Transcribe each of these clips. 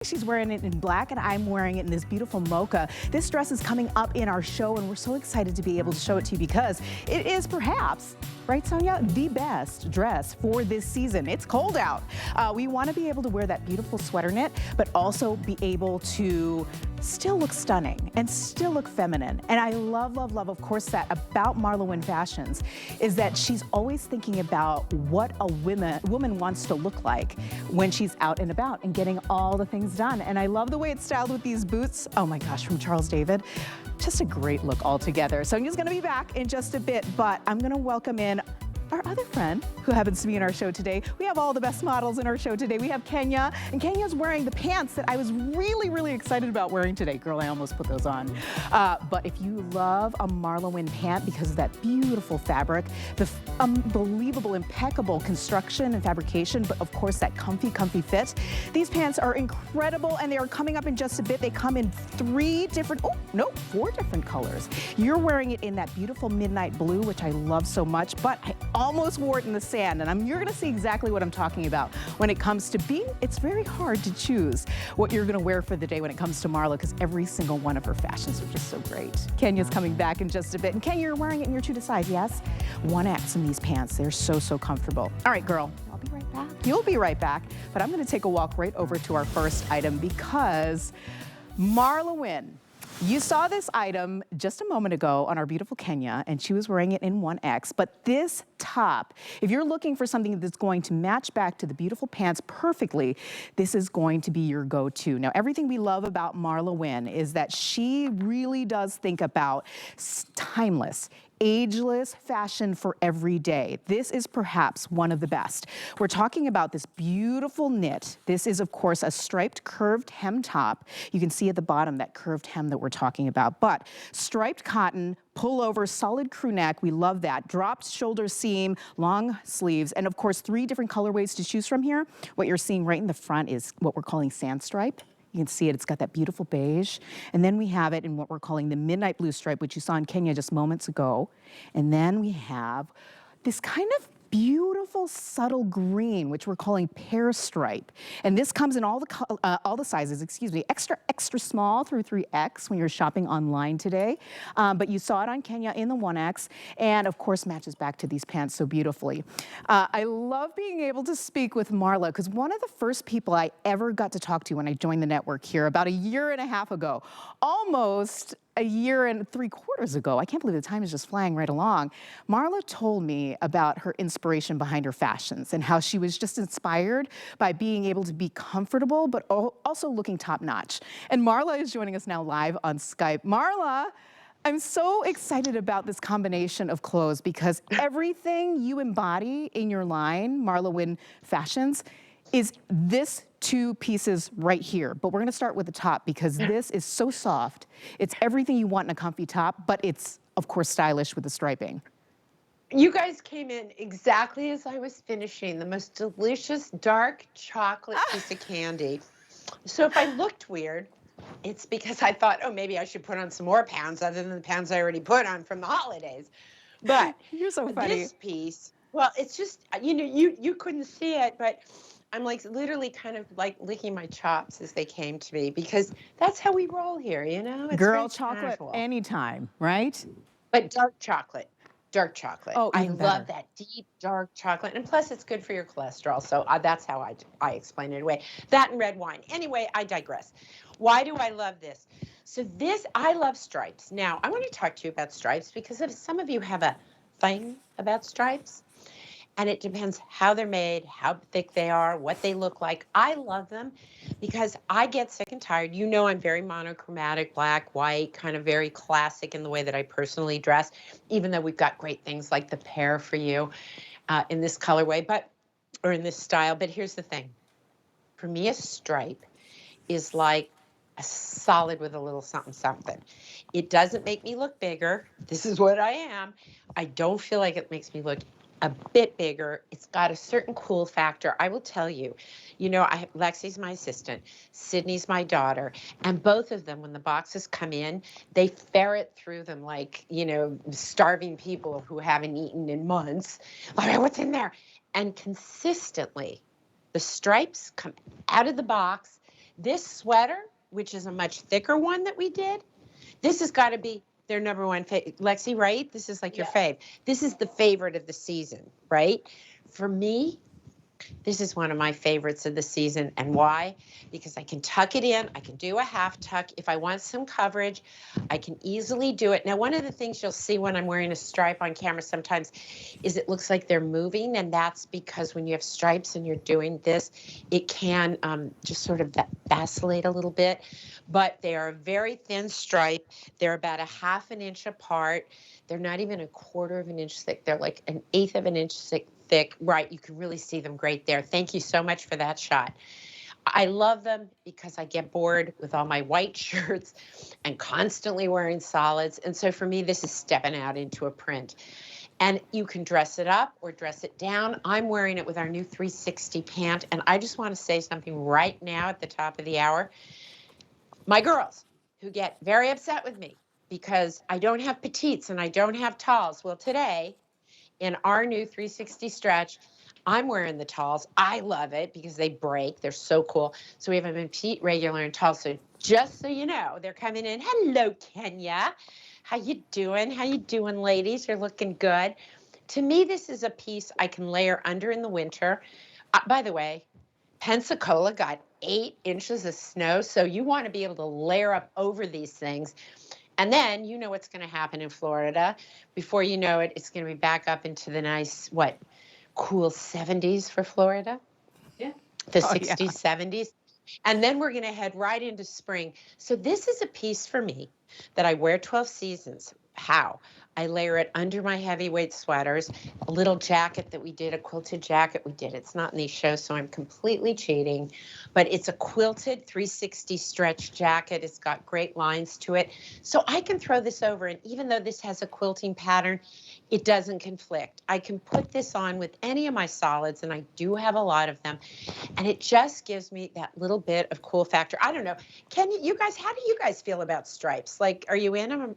She's wearing it in black and I'm wearing it in this beautiful mocha. This dress is coming up in our show and we're so excited to be able to show it to you because it is perhaps, right Sonia, the best dress for this season. It's cold out. We want to be able to wear that beautiful sweater knit, but also be able to still look stunning and still look feminine. And I love, love, love, of course, that about MarlaWynne Fashions is that she's always thinking about what a woman wants to look like when she's out and about and getting all the things done. And I love the way it's styled with these boots. Oh my gosh, from Charles David. Just a great look altogether. Sonia's gonna be back in just a bit, but I'm gonna welcome in our other friend who happens to be in our show today. We have all the best models in our show today. We have Kenya, and Kenya's wearing the pants that I was really, really excited about wearing today. Girl, I almost put those on. But if you love a MarlaWynne pant because of that beautiful fabric, the unbelievable, impeccable construction and fabrication, but of course that comfy fit, these pants are incredible and they are coming up in just a bit. They come in four different colors. You're wearing it in that beautiful midnight blue, which I love so much, but I almost wore it in the sand, and you're gonna see exactly what I'm talking about when it comes to it's very hard to choose what you're gonna wear for the day when it comes to Marla, because every single one of her fashions are just so great. Kenya's coming back in just a bit, and Kenya, you're wearing it in your true to size, yes? 1X in these pants, they're so comfortable. All right, girl, I'll be right back. You'll be right back, but I'm gonna take a walk right over to our first item because MarlaWynne, you saw this item just a moment ago on our beautiful Kenya, and she was wearing it in 1X, but this top, if you're looking for something that's going to match back to the beautiful pants perfectly, this is going to be your go-to. Now, everything we love about MarlaWynne is that she really does think about timeless, ageless fashion for every day. This is perhaps one of the best. We're talking about this beautiful knit. This is, of course, a striped curved hem top. You can see at the bottom that curved hem that we're talking about, but striped cotton, pullover, solid crew neck. We love that. Dropped shoulder seam, long sleeves, and of course, 3 different colorways to choose from here. What you're seeing right in the front is what we're calling sand stripe. You can see it, it's got that beautiful beige. And then we have it in what we're calling the midnight blue stripe, which you saw in Kenya just moments ago. And then we have this kind of beautiful subtle green, which we're calling pear stripe. And this comes in all the sizes, extra small through 3X when you're shopping online today. But you saw it on Kenya in the 1X, and of course matches back to these pants so beautifully. I love being able to speak with Marla because one of the first people I ever got to talk to when I joined the network here about a year and a half ago, almost a year and 3/4 ago, I can't believe the time is just flying right along, Marla told me about her inspiration behind her fashions and how she was just inspired by being able to be comfortable, but also looking top notch. And Marla is joining us now live on Skype. Marla, I'm so excited about this combination of clothes because everything you embody in your line, MarlaWynne Fashions, is this 2 pieces right here. But we're gonna start with the top because this is so soft. It's everything you want in a comfy top, but it's, of course, stylish with the striping. You guys came in exactly as I was finishing the most delicious dark chocolate piece of candy. So if I looked weird, it's because I thought, oh, maybe I should put on some more pounds other than the pounds I already put on from the holidays. But you're so funny. This piece, well, it's just, you couldn't see it, but I'm like literally kind of like licking my chops as they came to me because that's how we roll here, It's girl chocolate casual. Anytime, right? But dark chocolate. Dark chocolate. Oh, I even love better. that deep dark chocolate, and plus it's good for your cholesterol. So that's how I explain it away. That and red wine. Anyway, I digress. Why do I love this? So I love stripes. Now I want to talk to you about stripes because if some of you have a thing about stripes, and it depends how they're made, how thick they are, what they look like. I love them because I get sick and tired. I'm very monochromatic, black, white, kind of very classic in the way that I personally dress, even though we've got great things like the pear for you in this colorway, or in this style. But here's the thing. For me, a stripe is like a solid with a little something. It doesn't make me look bigger. This is what I am. I don't feel like it makes me look a bit bigger. It's got a certain cool factor. I will tell you, Lexi's my assistant, Sydney's my daughter, and both of them, when the boxes come in, they ferret through them like, starving people who haven't eaten in months. All right, what's in there? And consistently, the stripes come out of the box. This sweater, which is a much thicker one that we did, this has got to be their number one favorite. Lexi, right? This is like your fave. This is the favorite of the season, right? For me, this is one of my favorites of the season. And why? Because I can tuck it in. I can do a half tuck. If I want some coverage, I can easily do it. Now, one of the things you'll see when I'm wearing a stripe on camera sometimes is it looks like they're moving. And that's because when you have stripes and you're doing this, it can just sort of vacillate a little bit. But they are a very thin stripe. They're about a ½ inch apart. They're not even a quarter of an inch thick. They're like an eighth of an inch thick. Right, you can really see them great there. Thank you so much for that shot. I love them because I get bored with all my white shirts and constantly wearing solids. And so for me, this is stepping out into a print. And you can dress it up or dress it down. I'm wearing it with our new 360 pant. And I just want to say something right now at the top of the hour. My girls who get very upset with me because I don't have petites and I don't have talls. Well, today, in our new 360 stretch, I'm wearing the talls. I love it because they break. They're so cool. So we have them in petite, regular, and tall. So just so you know, they're coming in. Hello, Kenya. How you doing? How you doing, ladies? You're looking good. To me, this is a piece I can layer under in the winter. By the way, Pensacola got 8 inches of snow. So you want to be able to layer up over these things. And then you know what's going to happen in Florida. Before you know it, it's going to be back up into the nice, cool 70s for Florida? Yeah. The 60s, 70s. And then we're going to head right into spring. So this is a piece for me that I wear 12 seasons. How? I layer it under my heavyweight sweaters, a little jacket that we did, a quilted jacket we did. It's not in these shows, so I'm completely cheating. But it's a quilted 360 stretch jacket. It's got great lines to it. So I can throw this over, and even though this has a quilting pattern, it doesn't conflict. I can put this on with any of my solids, and I do have a lot of them. And it just gives me that little bit of cool factor. I don't know. Can you guys, how do you guys feel about stripes? Like, are you into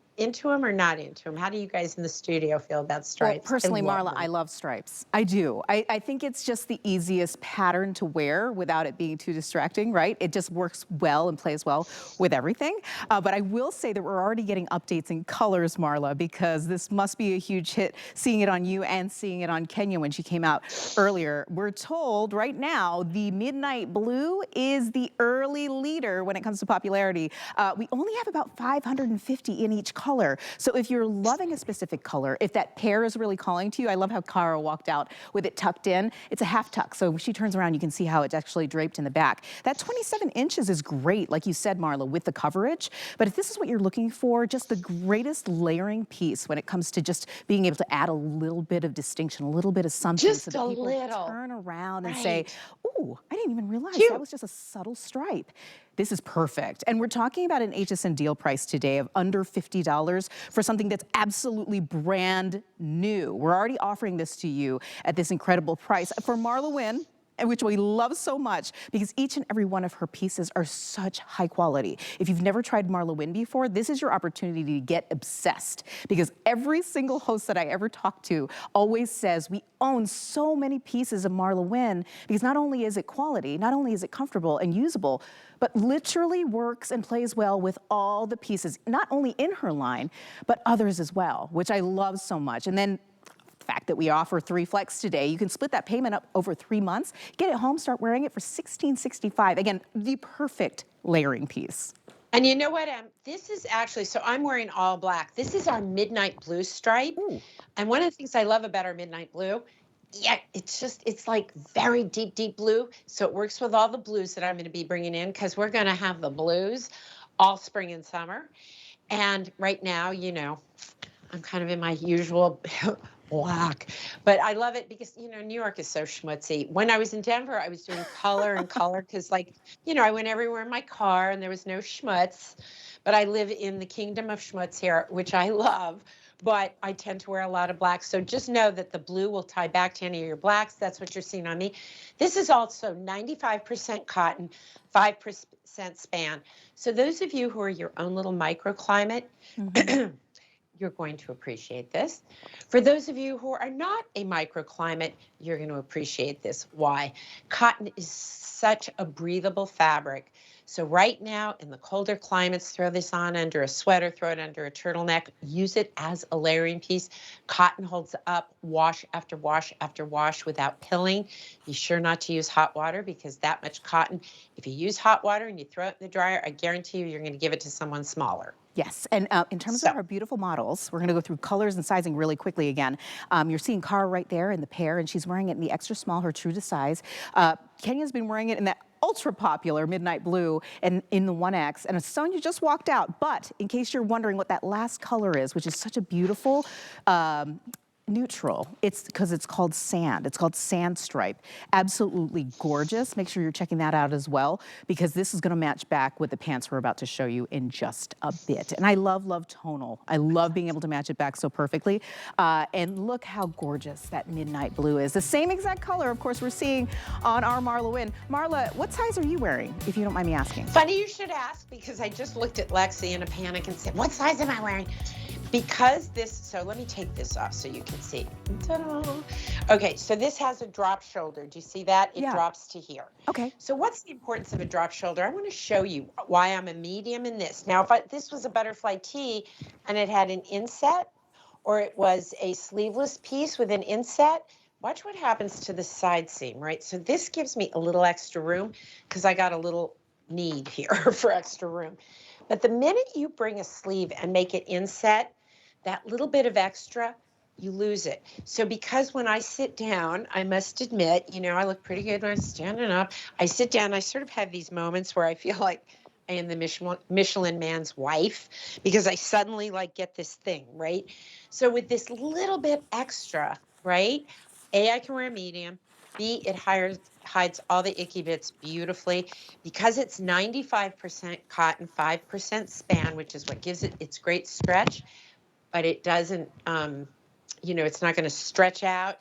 them or not into them? How do you guys in the studio feel about stripes? Well, personally, Marla, them. I love stripes. I do. I think it's just the easiest pattern to wear without it being too distracting, right? It just works well and plays well with everything. But I will say that we're already getting updates in colors, Marla, because this must be a huge hit, seeing it on you and seeing it on Kenya when she came out earlier. We're told right now the midnight blue is the early leader when it comes to popularity. We only have about 550 in each color. So if you're loving a specific color, if that pair is really calling to you, I love how Cara walked out with it tucked in. It's a half tuck, so she turns around, you can see how it's actually draped in the back. That 27 inches is great, like you said, Marla, with the coverage. But if this is what you're looking for, just the greatest layering piece when it comes to just being able to add a little bit of distinction, a little bit of something, Just so that people little. turn around and Right. say, "Ooh, I didn't even realize Cute. that was just a subtle stripe." This is perfect. And we're talking about an HSN deal price today of under $50 for something that's absolutely brand new. We're already offering this to you at this incredible price. For MarlaWynne, and which we love so much because each and every one of her pieces are such high quality. If you've never tried MarlaWynne before, this is your opportunity to get obsessed, because every single host that I ever talk to always says we own so many pieces of MarlaWynne because not only is it quality, not only is it comfortable and usable, but literally works and plays well with all the pieces, not only in her line, but others as well, which I love so much. And then the fact that we offer 3 Flex today, you can split that payment up over 3 months, get it home, start wearing it for $16.65. Again, the perfect layering piece. And you know what? This is actually, so I'm wearing all black. This is our midnight blue stripe. Ooh. And one of the things I love about our midnight blue, it's like very deep, deep blue. So it works with all the blues that I'm going to be bringing in, because we're going to have the blues all spring and summer. And right now, you know, I'm kind of in my usual black, but I love it because, you know, New York is so schmutzy. When I was in Denver, I was doing color and color because, like, you know, I went everywhere in my car and there was no schmutz. But I live in the kingdom of schmutz here, which I love, but I tend to wear a lot of black. So just know that the blue will tie back to any of your blacks. That's what you're seeing on me. This is also 95% cotton, 5% span. So those of you who are your own little microclimate, you're going to appreciate this. For those of you who are not a microclimate, you're going to appreciate this. Why? Cotton is such a breathable fabric. So right now in the colder climates, throw this on under a sweater, throw it under a turtleneck, use it as a layering piece. Cotton holds up, wash after wash after wash without pilling. Be sure not to use hot water because that much cotton, if you use hot water and you throw it in the dryer, I guarantee you're going to give it to someone smaller. Yes, and in terms of our beautiful models, we're going to go through colors and sizing really quickly again. You're seeing Cara right there in the pair, and she's wearing it in the extra small, her true to size. Kenya's been wearing it in that ultra popular midnight blue and in the 1X, and Sonia just walked out. But in case you're wondering what that last color is, which is such a beautiful neutral, it's because it's called sand. It's called sand stripe. Absolutely gorgeous. Make sure you're checking that out as well, because this is going to match back with the pants we're about to show you in just a bit. And I love tonal. I love being able to match it back so perfectly. And look how gorgeous that midnight blue is. The same exact color, of course, we're seeing on our MarlaWynne. Marla, what size are you wearing, if you don't mind me asking? Funny you should ask, because I just looked at Lexi in a panic and said, what size am I wearing? Because this, so let me take this off so you can see. Ta-da. Okay, so this has a drop shoulder. Do you see that? It drops to here. Okay. So what's the importance of a drop shoulder? I want to show you why I'm a medium in this. Now, if this was a butterfly tee and it had an inset, or it was a sleeveless piece with an inset, watch what happens to the side seam, right? So this gives me a little extra room because I got a little need here for extra room. But the minute you bring a sleeve and make it inset, that little bit of extra, you lose it. So because when I sit down, I must admit, you know, I look pretty good when I'm standing up. I sit down, I sort of have these moments where I feel like I am the Michelin man's wife, because I suddenly like get this thing, right? So with this little bit extra, right? A, I can wear a medium. B, it hides all the icky bits beautifully. Because it's 95% cotton, 5% span, which is what gives it its great stretch, but it doesn't, you know, it's not going to stretch out.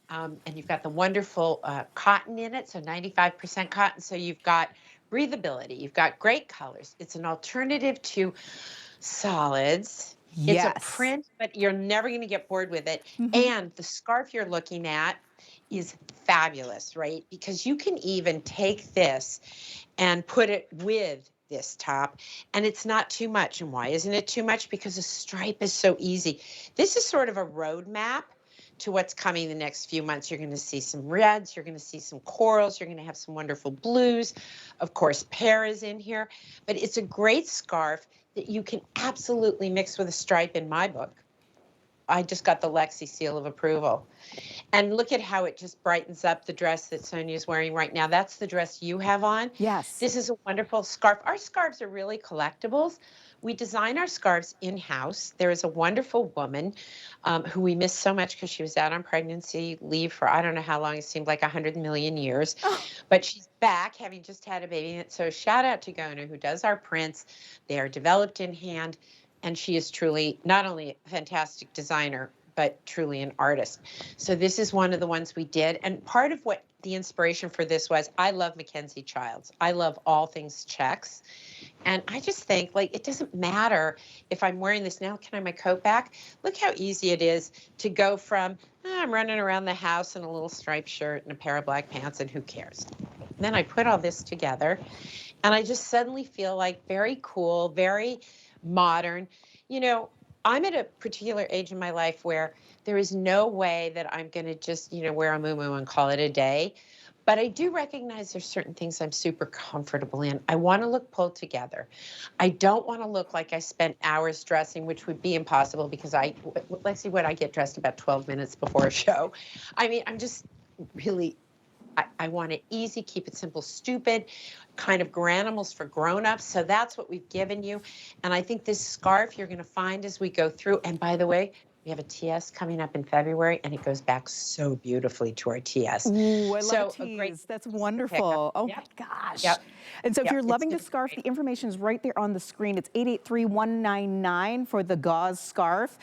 And you've got the wonderful cotton in it, so 95% cotton. So you've got breathability. You've got great colors. It's an alternative to solids. Yes. It's a print, but you're never going to get bored with it. And the scarf you're looking at is fabulous, right? Because you can even take this and put it with this top, and it's not too much. And why isn't it too much? Because a stripe is so easy. This is sort of a roadmap to what's coming the next few months. You're going to see some reds, you're going to see some corals, you're going to have some wonderful blues. Of course, pear is in here, but it's a great scarf that you can absolutely mix with a stripe in my book. I just got the Lexi seal of approval. And look at how it just brightens up the dress that Sonia's wearing right now. That's the dress you have on. Yes. This is a wonderful scarf. Our scarves are really collectibles. We design our scarves in-house. There is a wonderful woman who we miss so much because she was out on pregnancy leave for I don't know how long. It seemed like 100 million years. But she's back, having just had a baby. So shout out to Gona, who does our prints. They are developed in hand. And she is truly not only a fantastic designer, but truly an artist. So this is one of the ones we did. And part of what the inspiration for this was, I love Mackenzie Childs. I love all things checks. And I just think, like, it doesn't matter if I'm wearing this now. Can I have my coat back? Look how easy it is to go from, I'm running around the house in a little striped shirt and a pair of black pants, and who cares? And then I put all this together, and I just suddenly feel like very cool, very modern. You know, I'm at a particular age in my life where there is no way that I'm going to just, you know, wear a muumuu and call it a day. But I do recognize there's certain things I'm super comfortable in. I want to look pulled together. I don't want to look like I spent hours dressing, which would be impossible because let's see what I get dressed about 12 minutes before a show. I mean, I'm just really, I want it easy, keep it simple, stupid, kind of granimals for grown-ups. So that's what we've given you. And I think this scarf you're going to find as we go through. And by the way, we have a TS coming up in February, and it goes back so beautifully to our TS. Ooh, I love tees. That's wonderful. Oh, my gosh. Yep. And so if you're loving the scarf, the information is right there on the screen. It's 883-199 for the gauze scarf.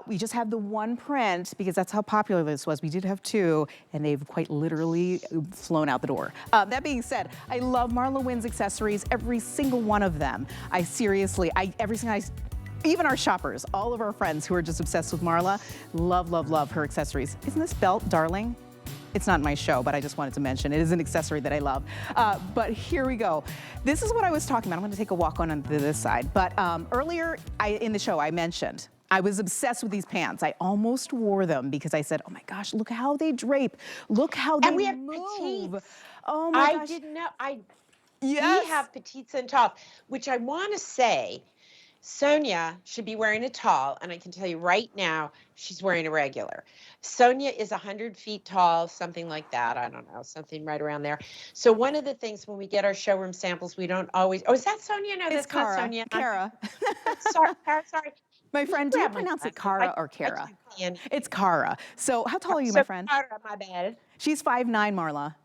We just have the one print because that's how popular this was. We did have two, and they've quite literally flown out the door. That being said, I love MarlaWynne's accessories, every single one of them. Even our shoppers, all of our friends who are just obsessed with Marla, love, love, love her accessories. Isn't this belt darling? It's not my show, but I just wanted to mention it is an accessory that I love. But here we go. This is what I was talking about. I'm going to take a walk on to this side. But earlier in the show, I mentioned I was obsessed with these pants. I almost wore them because I said, oh my gosh, look how they drape. Look how they And we have move. petites. Oh my I gosh. didn't know. Yes. We have petites and talls, which I want to say Sonia should be wearing a tall, and I can tell you right now, she's wearing a regular. Sonia is 100 feet tall, something like that. I don't know, something right around there. So one of the things when we get our showroom samples, we don't always, oh, is that Sonia? No, It's that's not Cara. Sonia. Cara. Sorry, Cara, sorry. My friend, do you Grab my pronounce it glasses. Cara or I Cara? can't see anything. It's Cara. So how tall are you, So my friend? Cara, my bad. She's 5'9", Marla.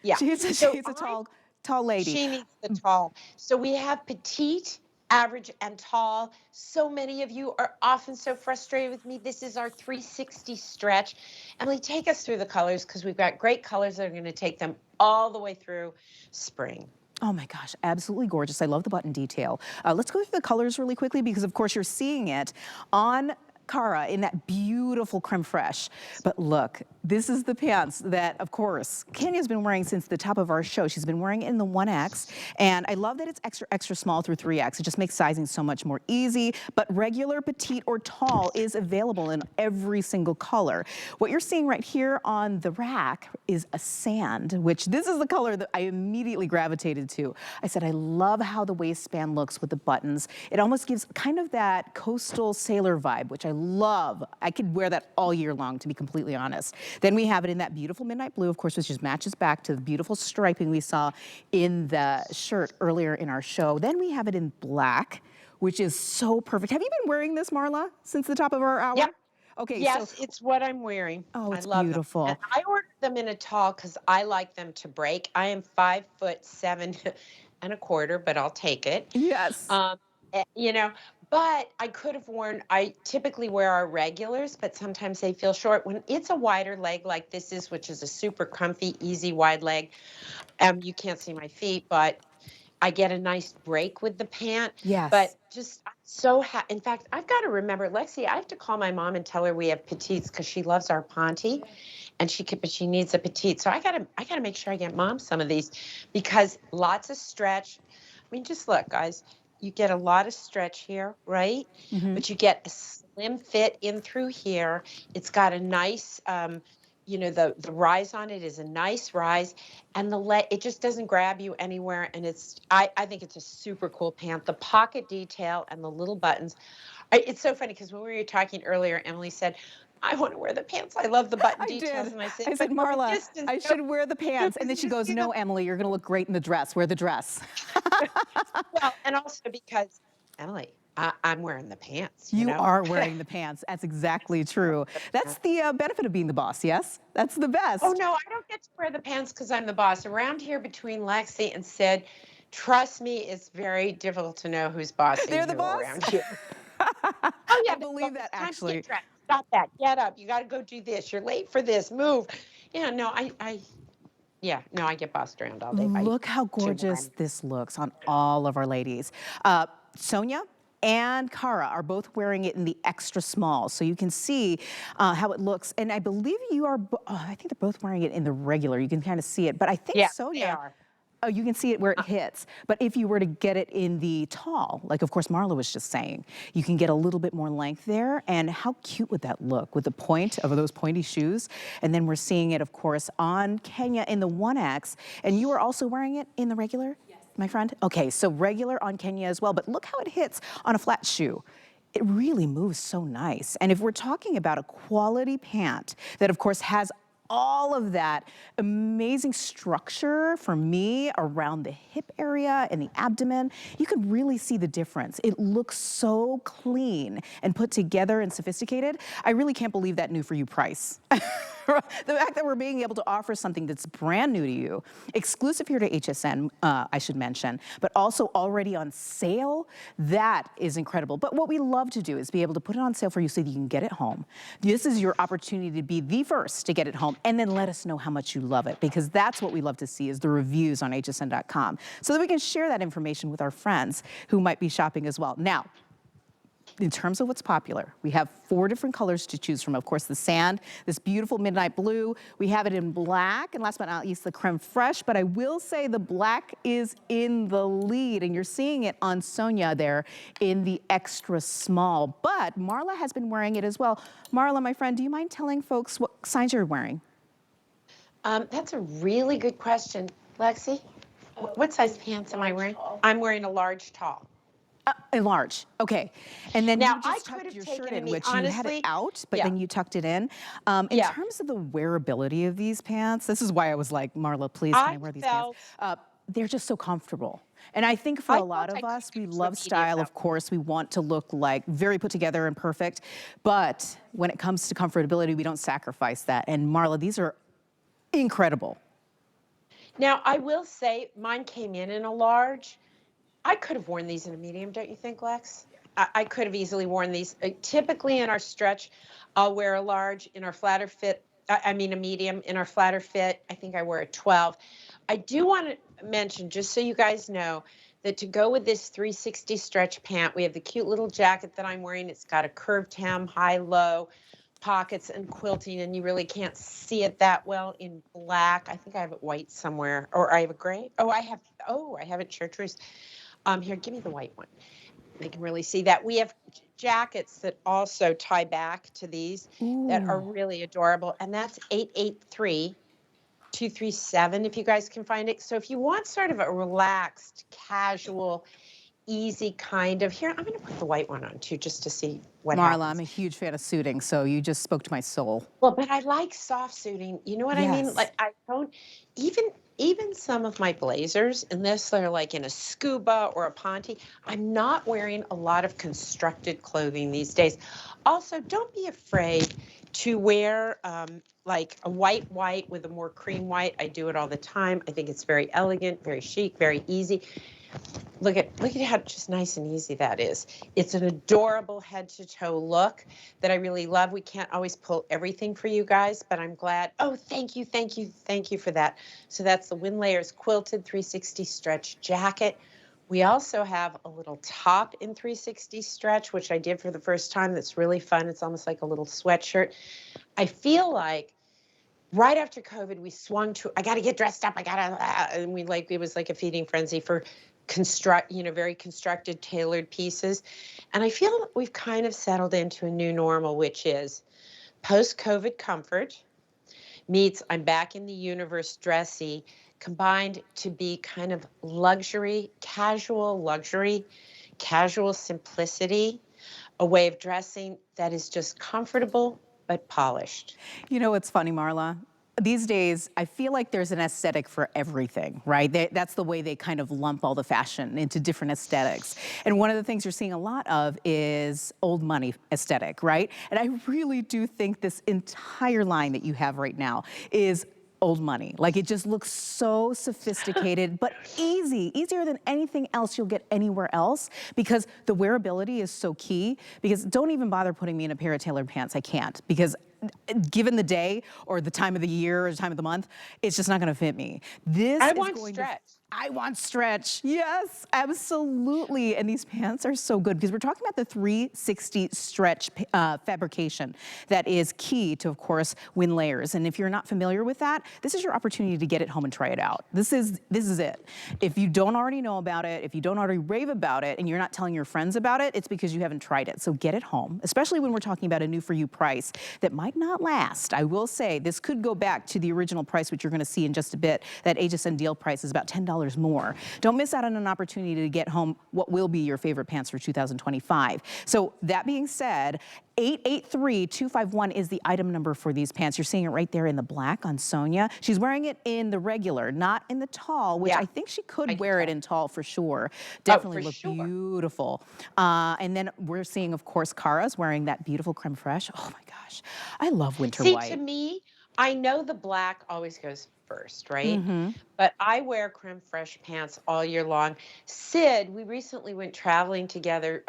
Yeah. She's a tall lady. She needs the tall. So we have petite, average, and tall. So many of you are often so frustrated with me. This is our 360 stretch. Emily, take us through the colors because we've got great colors that are going to take them all the way through spring. Oh my gosh, absolutely gorgeous. I love the button detail. Let's go through the colors really quickly because of course you're seeing it on Cara in that beautiful creme fraiche. But look, this is the pants that, of course, Kenya's been wearing since the top of our show. She's been wearing it in the 1X, and I love that it's extra, extra small through 3X. It just makes sizing so much more easy, but regular, petite, or tall is available in every single color. What you're seeing right here on the rack is a sand, which this is the color that I immediately gravitated to. I said, I love how the waistband looks with the buttons. It almost gives kind of that coastal sailor vibe, which I love. I could wear that all year long, to be completely honest. Then we have it in that beautiful midnight blue, of course, which just matches back to the beautiful striping we saw in the shirt earlier in our show. Then we have it in black, which is so perfect. Have you been wearing this, Marla, since the top of our hour? Yep. Okay. Yes, so, it's what I'm wearing. oh, it's I love beautiful. them. And I ordered them in a tall because I like them to break. I am 5'7.25", but I'll take it. Yes. You know, but I could have worn, I typically wear our regulars, but sometimes they feel short. When it's a wider leg like this is, which is a super comfy, easy, wide leg, you can't see my feet, but I get a nice break with the pant. Yes. But just in fact, I've got to remember, Lexi, I have to call my mom and tell her we have petites because she loves our Ponte, and but she needs a petite. So I gotta make sure I get mom some of these because lots of stretch. I mean, just look, guys. You get a lot of stretch here, right? Mm-hmm. But you get a slim fit in through here. It's got a nice, you know, the rise on it is a nice rise, and it just doesn't grab you anywhere. And I think it's a super cool pant. The pocket detail and the little buttons. It's so funny because when we were talking earlier, Emily said, I want to wear the pants. I love the button details. Did. And I said, Marla, I should wear the pants. And then she goes, no, Emily, you're going to look great in the dress. Wear the dress. Well, and also because, Emily, I'm wearing the pants. You know? are wearing the pants. That's exactly true. That's the benefit of being the boss, yes? That's the best. Oh, no, I don't get to wear the pants because I'm the boss. Around here between Lexi and Sid, trust me, it's very difficult to know who's bossing They're the boss? around here. Oh, yeah. I believe that, actually. Stop that. Get up. You got to go do this. You're late for this. Move. Yeah, no, I get bossed around all day. Look how gorgeous this looks on all of our ladies. Sonia and Cara are both wearing it in the extra small, so you can see how it looks. And I believe you are, I think they're both wearing it in the regular. You can kind of see it, but I think Sonia. They are. Oh, you can see it where it hits. But if you were to get it in the tall, like of course Marla was just saying, you can get a little bit more length there. And how cute would that look with the point of those pointy shoes? And then we're seeing it, of course, on Kenya in the 1X. And you are also wearing it in the regular, my friend? Okay, so regular on Kenya as well. But look how it hits on a flat shoe. It really moves so nice. And if we're talking about a quality pant that, of course, has all of that amazing structure for me around the hip area and the abdomen, you can really see the difference. It looks so clean and put together and sophisticated. I really can't believe that new for you price. The fact that we're being able to offer something that's brand new to you, exclusive here to HSN, I should mention, but also already on sale, that is incredible. But what we love to do is be able to put it on sale for you so that you can get it home. This is your opportunity to be the first to get it home and then let us know how much you love it, because that's what we love to see is the reviews on hsn.com so that we can share that information with our friends who might be shopping as well. Now, in terms of what's popular, we have 4 different colors to choose from. Of course, the sand, this beautiful midnight blue. We have it in black, and last but not least, the creme fraiche. But I will say the black is in the lead, and you're seeing it on Sonia there in the extra small. But Marla has been wearing it as well. Marla, my friend, do you mind telling folks what size you're wearing? That's a really good question, Lexi. What size pants am I wearing? I'm wearing a large tall. A large, okay. And then Now, you I just could tucked have your shirt taken in, me, which you had it honestly, out, but yeah, then you tucked it in. In yeah. terms of the wearability of these pants, this is why I was like, Marla, please, can I I wear these pants? felt, They're just so comfortable. And I think for I a lot felt I of could us, go we to a love medium style, though. of course. We want to look like very put together and perfect. But when it comes to comfortability, we don't sacrifice that. And Marla, these are incredible. Now, I will say mine came in a large. I could have worn these in a medium, don't you think, Lex? I could have easily worn these. Typically in our stretch, I'll wear a large. In our flatter fit, I mean a medium. In our flatter fit, I think I wear a 12. I do want to mention, just so you guys know, that to go with this 360 stretch pant, we have the cute little jacket that I'm wearing. It's got a curved hem, high-low, pockets and quilting, and you really can't see it that well in black. I think I have it white somewhere, or I have a gray. I have it chartreuse. Here, give me the white one. They can really see that. We have jackets that also tie back to these that are Ooh. really adorable, and that's 883-237 if you guys can find it. So if you want sort of a relaxed, casual, easy kind of, here, I'm going to put the white one on too, just to see what Marla, I'm happens. a huge fan of suiting, so you just spoke to my soul. Well, but I like soft suiting. You know what I mean? Yes. Like I don't even some of my blazers, unless they're like in a scuba or a ponte, I'm not wearing a lot of constructed clothing these days. Also, don't be afraid to wear like a white with a more cream white. I do it all the time. I think it's very elegant, very chic, very easy. Look at how just nice and easy that is. It's an adorable head to toe look that I really love. We can't always pull everything for you guys, but I'm glad. Oh, thank you, thank you, thank you for that. So that's the Win Layers quilted 360 stretch jacket. We also have a little top in 360 stretch, which I did for the first time. That's really fun. It's almost like a little sweatshirt. I feel like right after COVID, we swung to, I got to get dressed up. And it was like a feeding frenzy for very constructed, tailored pieces. And I feel we've kind of settled into a new normal, which is post-COVID comfort meets I'm back in the universe dressy, combined to be kind of luxury, casual simplicity, a way of dressing that is just comfortable but polished. You know what's funny, Marla? These days, I feel like there's an aesthetic for everything, right? That's the way they kind of lump all the fashion into different aesthetics. And one of the things you're seeing a lot of is old money aesthetic, right? And I really do think this entire line that you have right now is old money. Like it just looks so sophisticated, but easier than anything else you'll get anywhere else because the wearability is so key. Because don't even bother putting me in a pair of tailored pants. I can't because given the day or the time of the year or the time of the month, it's just not going to fit me. This I is want going to stretch. I want stretch. Yes, absolutely. And these pants are so good because we're talking about the 360 stretch fabrication that is key to, of course, Win Layers. And if you're not familiar with that, this is your opportunity to get it home and try it out. This is it. If you don't already know about it, if you don't already rave about it, and you're not telling your friends about it, it's because you haven't tried it. So get it home, especially when we're talking about a new for you price that might not last. I will say this could go back to the original price, which you're going to see in just a bit. That HSN deal price is about $10 more. Don't miss out on an opportunity to get home what will be your favorite pants for 2025. So that being said, 883-251 is the item number for these pants. You're seeing it right there in the black on Sonia. She's wearing it in the regular, not in the tall, which Yeah, I think she could I can wear it tell. in tall for sure. Oh, Definitely for look sure. beautiful. And then we're seeing, of course, Kara's wearing that beautiful creme fraiche. Oh my gosh, I love winter See, to white. me, I know the black always goes first, right? Mm-hmm. But I wear creme fraiche pants all year long. Sid, we recently went traveling together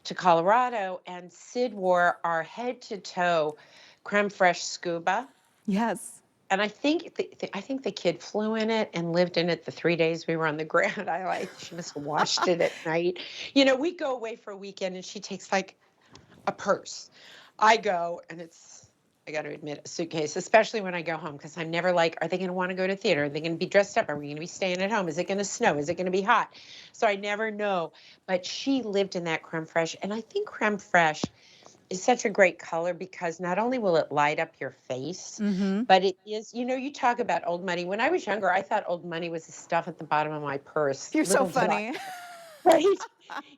to Colorado, and Sid wore our head to toe creme fraiche scuba. Yes. and I think the kid flew in it and lived in it the 3 days we were on the ground. She must have washed it at night. You know, we go away for a weekend and she takes like a purse. I go and I got to admit, a suitcase, especially when I go home, because I'm never like, are they going to want to go to theater? Are they going to be dressed up? Are we going to be staying at home? Is it going to snow? Is it going to be hot? So I never know. But she lived in that creme fraiche. And I think creme fraiche is such a great color because not only will it light up your face, but it is, you know, you talk about old money. When I was younger, I thought old money was the stuff at the bottom of my purse. You're so funny. Right?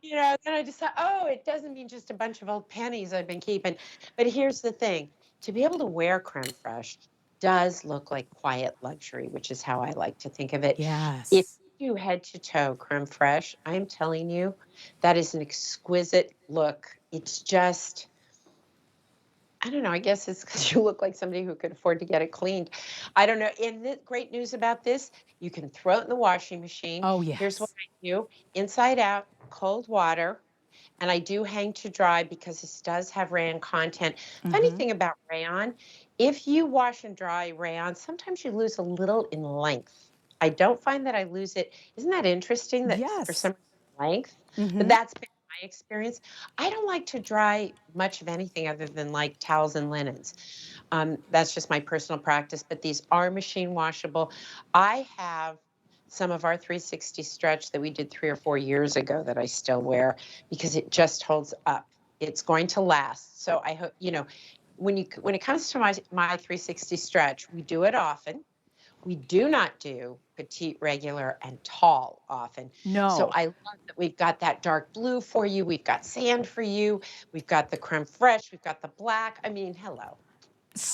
You know, then I just thought, oh, it doesn't mean just a bunch of old pennies I've been keeping. But here's the thing. To be able to wear creme fraiche does look like quiet luxury, which is how I like to think of it. Yes. If you do head to toe creme fraiche, I'm telling you, that is an exquisite look. It's just, I don't know, I guess it's because you look like somebody who could afford to get it cleaned. I don't know. And the great news about this, you can throw it in the washing machine. Oh, yes. Here's what I do. Inside out, cold water. And I do hang to dry because this does have rayon content. Funny thing about rayon, if you wash and dry rayon, sometimes you lose a little in length. I don't find that I lose it. Isn't that interesting that for some length? But that's been my experience. I don't like to dry much of anything other than like towels and linens. That's just my personal practice, but these are machine washable. I have some of our 360 stretch that we did 3 or 4 years ago that I still wear because it just holds up. It's going to last. So I hope, you know, when it comes to my 360 stretch, we do it often. We do not do petite, regular, and tall often. No. So I love that we've got that dark blue for you. We've got sand for you. We've got the creme fraiche. We've got the black. I mean, hello.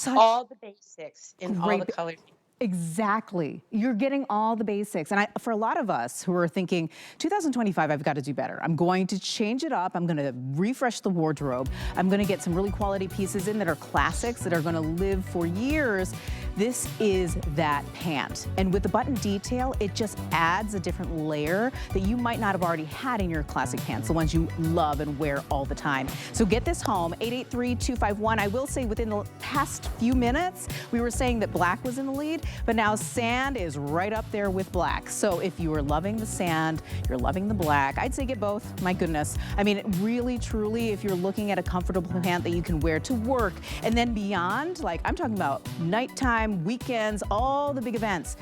All the basics in all the colors. Exactly. You're getting all the basics. And for a lot of us who are thinking, 2025, I've got to do better. I'm going to change it up. I'm going to refresh the wardrobe. I'm going to get some really quality pieces in that are classics that are going to live for years. This is that pant. And with the button detail, it just adds a different layer that you might not have already had in your classic pants, the ones you love and wear all the time. So get this home, 883-251. I will say within the past few minutes, we were saying that black was in the lead, but now sand is right up there with black. So if you are loving the sand, you're loving the black, I'd say get both. My goodness. I mean, really, truly, if you're looking at a comfortable pant that you can wear to work and then beyond, like I'm talking about nighttime, weekends, all the big events,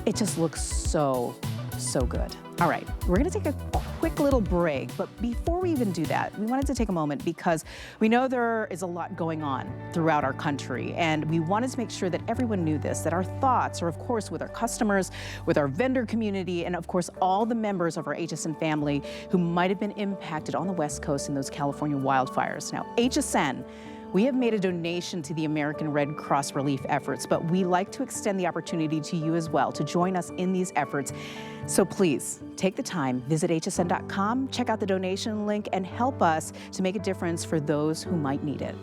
it just looks so good. All right, we're gonna take a quick little break, but before we even do that, we wanted to take a moment because we know there is a lot going on throughout our country, and we wanted to make sure that everyone knew this, that our thoughts are, of course, with our customers, with our vendor community, and of course, all the members of our HSN family who might have been impacted on the West Coast in those California wildfires. Now, HSN, we have made a donation to the American Red Cross relief efforts, but we like to extend the opportunity to you as well to join us in these efforts. So please take the time, visit hsn.com, check out the donation link, and help us to make a difference for those who might need it.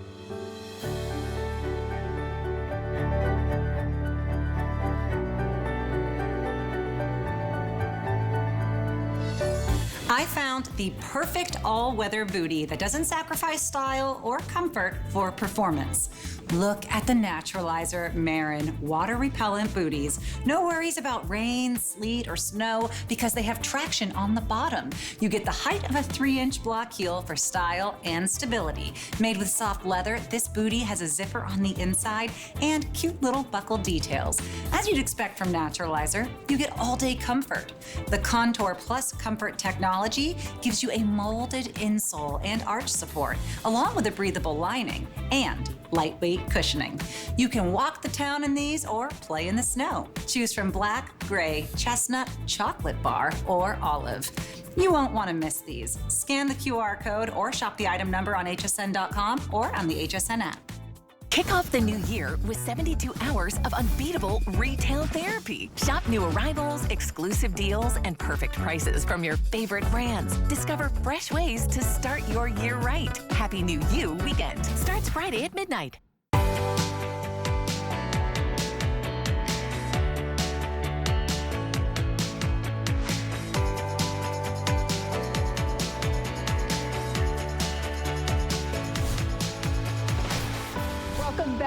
I found the perfect all-weather bootie that doesn't sacrifice style or comfort for performance. Look at the Naturalizer Marin water repellent booties. No worries about rain, sleet, or snow because they have traction on the bottom. You get the height of a 3-inch block heel for style and stability. Made with soft leather, this bootie has a zipper on the inside and cute little buckle details. As you'd expect from Naturalizer, you get all-day comfort. The Contour Plus Comfort technology gives you a molded insole and arch support, along with a breathable lining and lightweight cushioning. You can walk the town in these or play in the snow. Choose from black, gray, chestnut, chocolate bar, or olive. You won't want to miss these. Scan the QR code or shop the item number on hsn.com or on the HSN app. Kick off the new year with 72 hours of unbeatable retail therapy. Shop new arrivals, exclusive deals, and perfect prices from your favorite brands. Discover fresh ways to start your year right. Happy New You weekend starts Friday at midnight.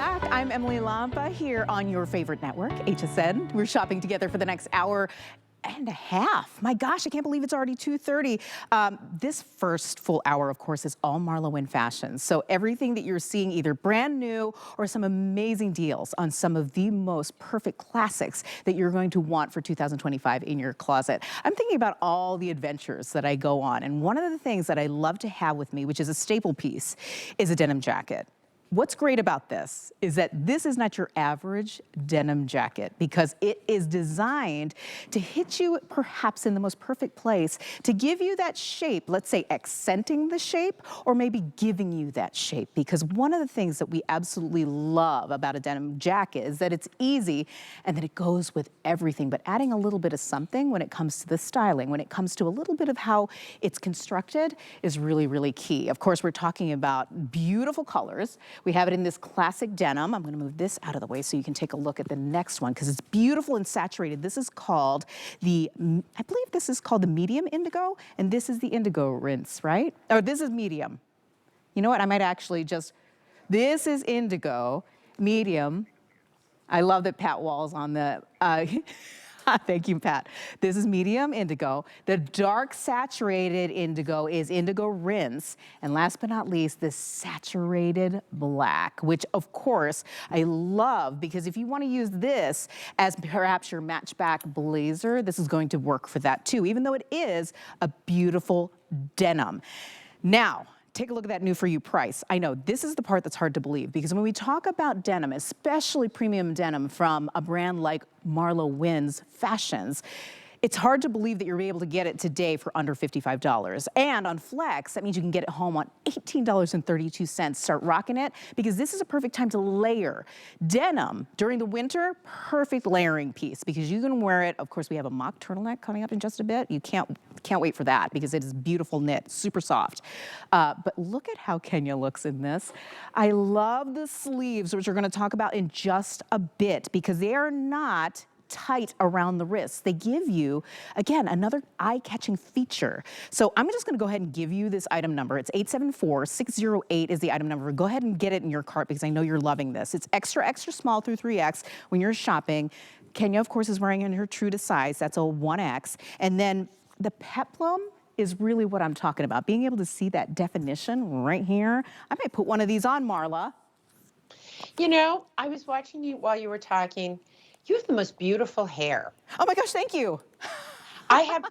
back. I'm Emily Lampa here on your favorite network, HSN. We're shopping together for the next hour and a half. My gosh, I can't believe it's already 2:30. This first full hour, of course, is all MarlaWynne Fashions. So everything that you're seeing, either brand new or some amazing deals on some of the most perfect classics that you're going to want for 2025 in your closet. I'm thinking about all the adventures that I go on. And one of the things that I love to have with me, which is a staple piece, is a denim jacket. What's great about this is that this is not your average denim jacket because it is designed to hit you perhaps in the most perfect place to give you that shape, let's say accenting the shape or maybe giving you that shape. Because one of the things that we absolutely love about a denim jacket is that it's easy and that it goes with everything, but adding a little bit of something when it comes to the styling, when it comes to a little bit of how it's constructed is really, really key. Of course, we're talking about beautiful colors. We have it in this classic denim. I'm going to move this out of the way so you can take a look at the next one because it's beautiful and saturated. This is called I believe this is called the medium indigo, and this is the indigo rinse, right? Or this is medium. You know what? I might actually this is indigo, medium. I love that Pat Wall's on the, thank you, Pat. This is medium indigo. The dark saturated indigo is indigo rinse. And last but not least, the saturated black, which of course I love because if you want to use this as perhaps your matchback blazer, this is going to work for that too, even though it is a beautiful denim. Now, take a look at that new for you price. I know this is the part that's hard to believe because when we talk about denim, especially premium denim from a brand like MarlaWynne Fashions, it's hard to believe that you're able to get it today for under $55. And on Flex, that means you can get it home on $18.32. Start rocking it because this is a perfect time to layer. Denim during the winter, perfect layering piece because you can wear it. Of course, we have a mock turtleneck coming up in just a bit. You can't wait for that because it is beautiful knit, super soft. But look at how Kenya looks in this. I love the sleeves, which we're going to talk about in just a bit because they are not tight around the wrists. They give you, again, another eye-catching feature. So I'm just going to go ahead and give you this item number. It's 874-608 is the item number. Go ahead and get it in your cart because I know you're loving this. It's extra, extra small through 3X when you're shopping. Kenya, of course, is wearing in her true to size. That's a 1X. And then the peplum is really what I'm talking about. Being able to see that definition right here. I might put one of these on, Marla. You know, I was watching you while you were talking. You have the most beautiful hair. Oh my gosh, thank you. I have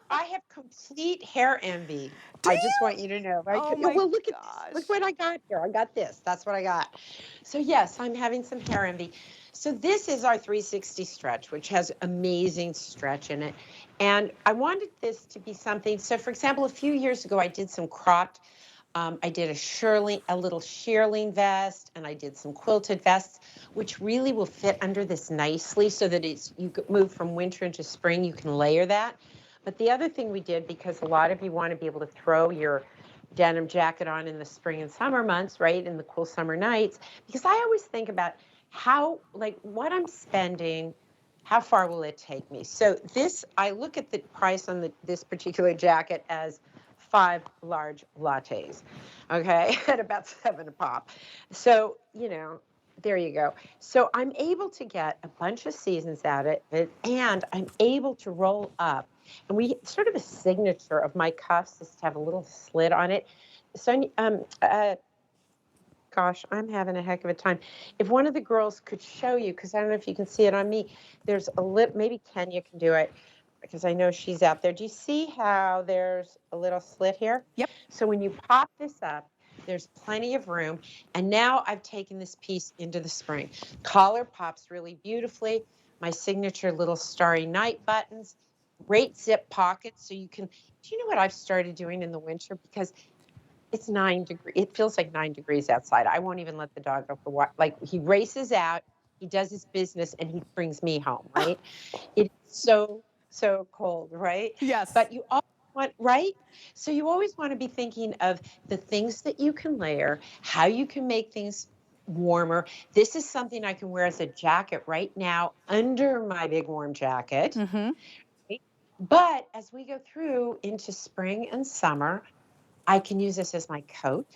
complete hair envy. I just want you to know, right? Oh my well, look gosh. at this. Look what I got here. I got this. That's what I got. So yes, I'm having some hair envy. So this is our 360 stretch, which has amazing stretch in it. And I wanted this to be something. So for example, a few years ago, I did some cropped. I did a little shearling vest, and I did some quilted vests, which really will fit under this nicely so that you could move from winter into spring, you can layer that. But the other thing we did, because a lot of you want to be able to throw your denim jacket on in the spring and summer months, right, in the cool summer nights, because I always think about what I'm spending, how far will it take me? So I look at the price on this particular jacket as 5 large lattes, okay, at about $7 a pop. So, there you go. So I'm able to get a bunch of seasons at it, and I'm able to roll up. And we sort of a signature of my cuffs is to have a little slit on it. So, gosh, I'm having a heck of a time. If one of the girls could show you, because I don't know if you can see it on me, there's maybe Kenya can do it, because I know she's out there. Do you see how there's a little slit here? Yep. So when you pop this up, there's plenty of room. And now I've taken this piece into the spring. Collar pops really beautifully. My signature little starry night buttons. Great zip pockets. So you can, do you know what I've started doing in the winter? Because it's 9 degrees. It feels like 9 degrees outside. I won't even let the dog go for a walk. Like he races out, he does his business, and he brings me home, right? It's so cold, right? Yes. But you always want, right? So you always want to be thinking of the things that you can layer, how you can make things warmer. This is something I can wear as a jacket right now under my big warm jacket. Mm-hmm. Right? But as we go through into spring and summer, I can use this as my coat,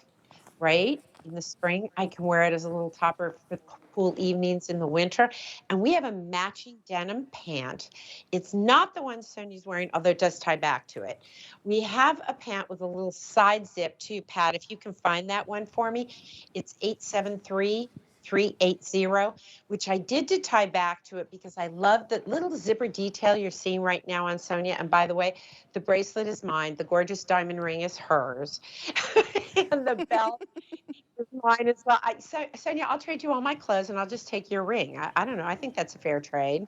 right? In the spring, I can wear it as a little topper for the cool evenings in the winter. And we have a matching denim pant. It's not the one Sonia's wearing, although it does tie back to it. We have a pant with a little side zip too, Pat. If you can find that one for me, it's 873-380, which I did to tie back to it because I love the little zipper detail you're seeing right now on Sonia. And by the way, the bracelet is mine. The gorgeous diamond ring is hers. And the belt is mine as well. Sonia, I'll trade you all my clothes and I'll just take your ring. I don't know. I think that's a fair trade.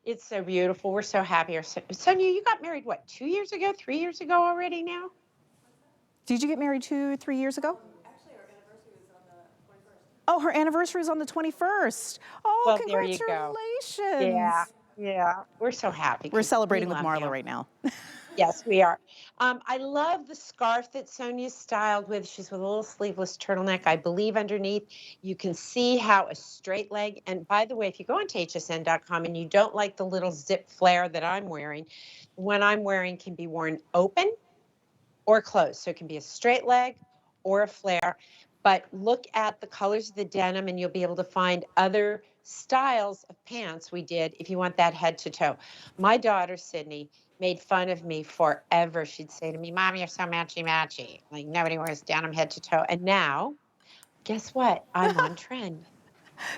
It's so beautiful. We're so happy. Sonia, you got married, what, 2 years ago, 3 years ago already now? Did you get married 2-3 years ago? Oh, her anniversary is on the 21st. Oh, Well, congratulations. There you go. Yeah. We're so happy. We're celebrating with Marla you. right now. Yes, we are. I love the scarf that Sonia's styled with. She's with a little sleeveless turtleneck. I believe underneath you can see how a straight leg, and by the way, if you go onto hsn.com and you don't like the little zip flare that I'm wearing, the one I'm wearing can be worn open or closed. So it can be a straight leg or a flare. But look at the colors of the denim and you'll be able to find other styles of pants we did if you want that head to toe. My daughter, Sydney, made fun of me forever. She'd say to me, Mom, you're so matchy-matchy. Like nobody wears denim head to toe. And now, guess what? I'm on trend.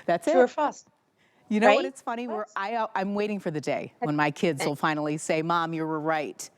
That's True or it. false? You know Right? what? It's funny. I'm waiting for the day when my kids will finally say, Mom, you were right.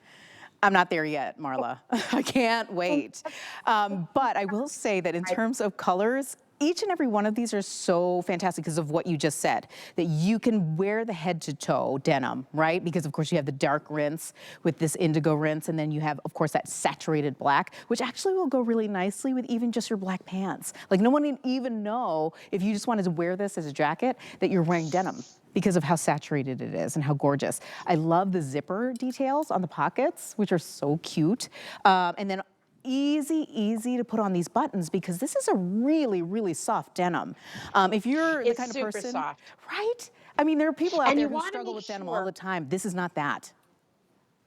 I'm not there yet, Marla. I can't wait. But I will say that in terms of colors, each and every one of these are so fantastic because of what you just said, that you can wear the head to toe denim, right? Because of course you have the dark rinse with this indigo rinse, and then you have, of course, that saturated black, which actually will go really nicely with even just your black pants. Like no one would even know if you just wanted to wear this as a jacket that you're wearing denim, because of how saturated it is and how gorgeous. I love the zipper details on the pockets, which are so cute. And then easy to put on these buttons because this is a really, really soft denim. If you're the kind of person, soft. right? I mean, there are people out And there you who wanna struggle make with denim sure- all the time. This is not that.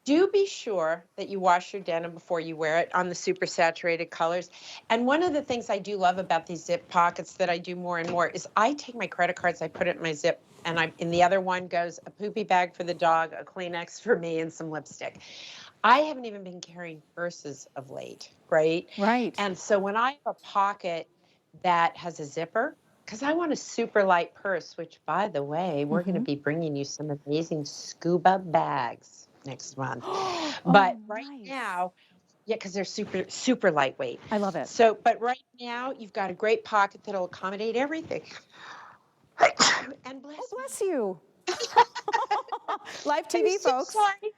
Do be sure that you wash your denim before you wear it on the super saturated colors. And one of the things I do love about these zip pockets that I do more and more is I take my credit cards, I put it in my zip, and in the other one goes a poopy bag for the dog, a Kleenex for me, and some lipstick. I haven't even been carrying purses of late, right? Right. And so when I have a pocket that has a zipper, because I want a super light purse, which by the way, we're going to be bringing you some amazing scuba bags next month. But right nice. now, yeah, because they're super lightweight. I love it. So, but right now you've got a great pocket that'll accommodate everything. And Bless you. Live TV, I'm so folks. sorry.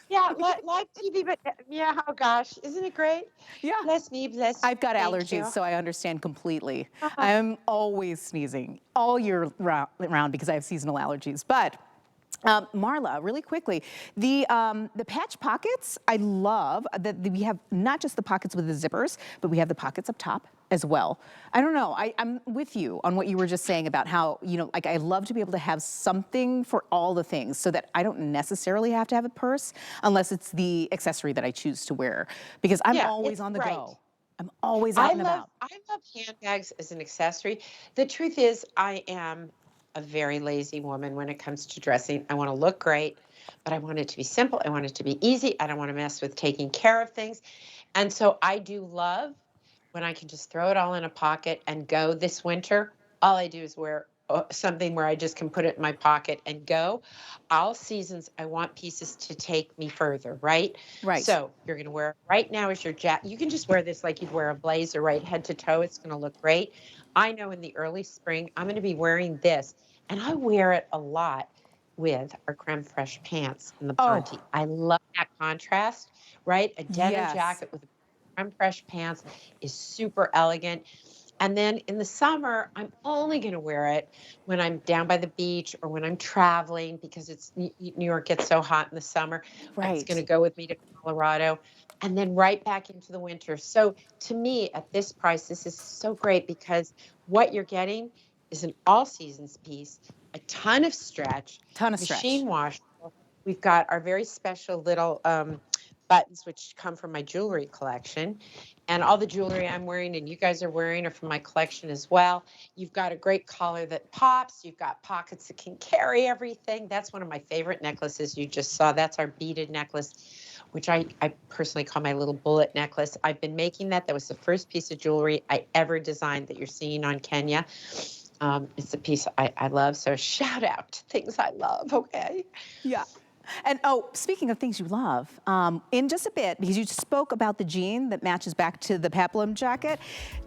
Yeah, live TV, but yeah, oh gosh, isn't it great? Yeah. Bless me, bless you. I've got Thank allergies, you. so I understand completely. I'm always sneezing all year round because I have seasonal allergies. But Marla, really quickly, the patch pockets, I love that we have not just the pockets with the zippers, but we have the pockets up top as well. I don't know, I'm with you on what you were just saying about how, you know, like I love to be able to have something for all the things so that I don't necessarily have to have a purse unless it's the accessory that I choose to wear, because I'm always on the go. I'm always out and about. I love handbags as an accessory. The truth is I am a very lazy woman when it comes to dressing. I want to look great, but I want it to be simple. I want it to be easy. I don't want to mess with taking care of things. And so I do love when I can just throw it all in a pocket and go. This winter, all I do is wear something where I just can put it in my pocket and go. All seasons, I want pieces to take me further, right? Right. So you're going to wear, right now is your jacket. You can just wear this like you'd wear a blazer, right? Head to toe. It's going to look great. I know in the early spring, I'm going to be wearing this, and I wear it a lot with our creme fraiche pants in the Ponte. I love that contrast, right? A denim jacket with creme fraiche pants is super elegant. And then in the summer, I'm only going to wear it when I'm down by the beach or when I'm traveling because it's New York gets so hot in the summer. Right. It's going to go with me to Colorado and then right back into the winter. So to me, at this price, this is so great because what you're getting is an all seasons piece, a ton of stretch, machine wash. We've got our very special little buttons, which come from my jewelry collection. And all the jewelry I'm wearing and you guys are wearing are from my collection as well. You've got a great collar that pops. You've got pockets that can carry everything. That's one of my favorite necklaces you just saw. That's our beaded necklace, which I personally call my little bullet necklace. I've been making that. That was the first piece of jewelry I ever designed that you're seeing on Kenya. It's a piece I love. So shout out to things I love, okay? Yeah. And oh, speaking of things you love, in just a bit, because you spoke about the jean that matches back to the peplum jacket,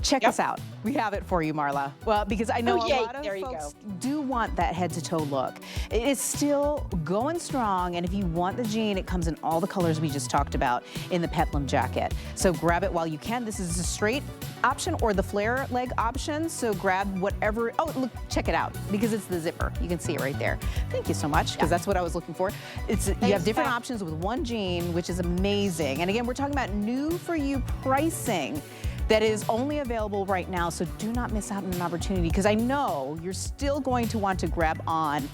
check this out. We have it for you, Marla. Well, because I know a lot of folks do want that head-to-toe look. It is still going strong, and if you want the jean, it comes in all the colors we just talked about in the peplum jacket. So grab it while you can. This is a straight option or the flare leg option, so grab whatever. Oh, look, check it out, because it's the zipper. You can see it right there. Thank you so much, because that's what I was looking for. You have different options with one jean, which is amazing. And again, we're talking about new for you pricing that is only available right now, so do not miss out on an opportunity, because I know you're still going to want to grab on.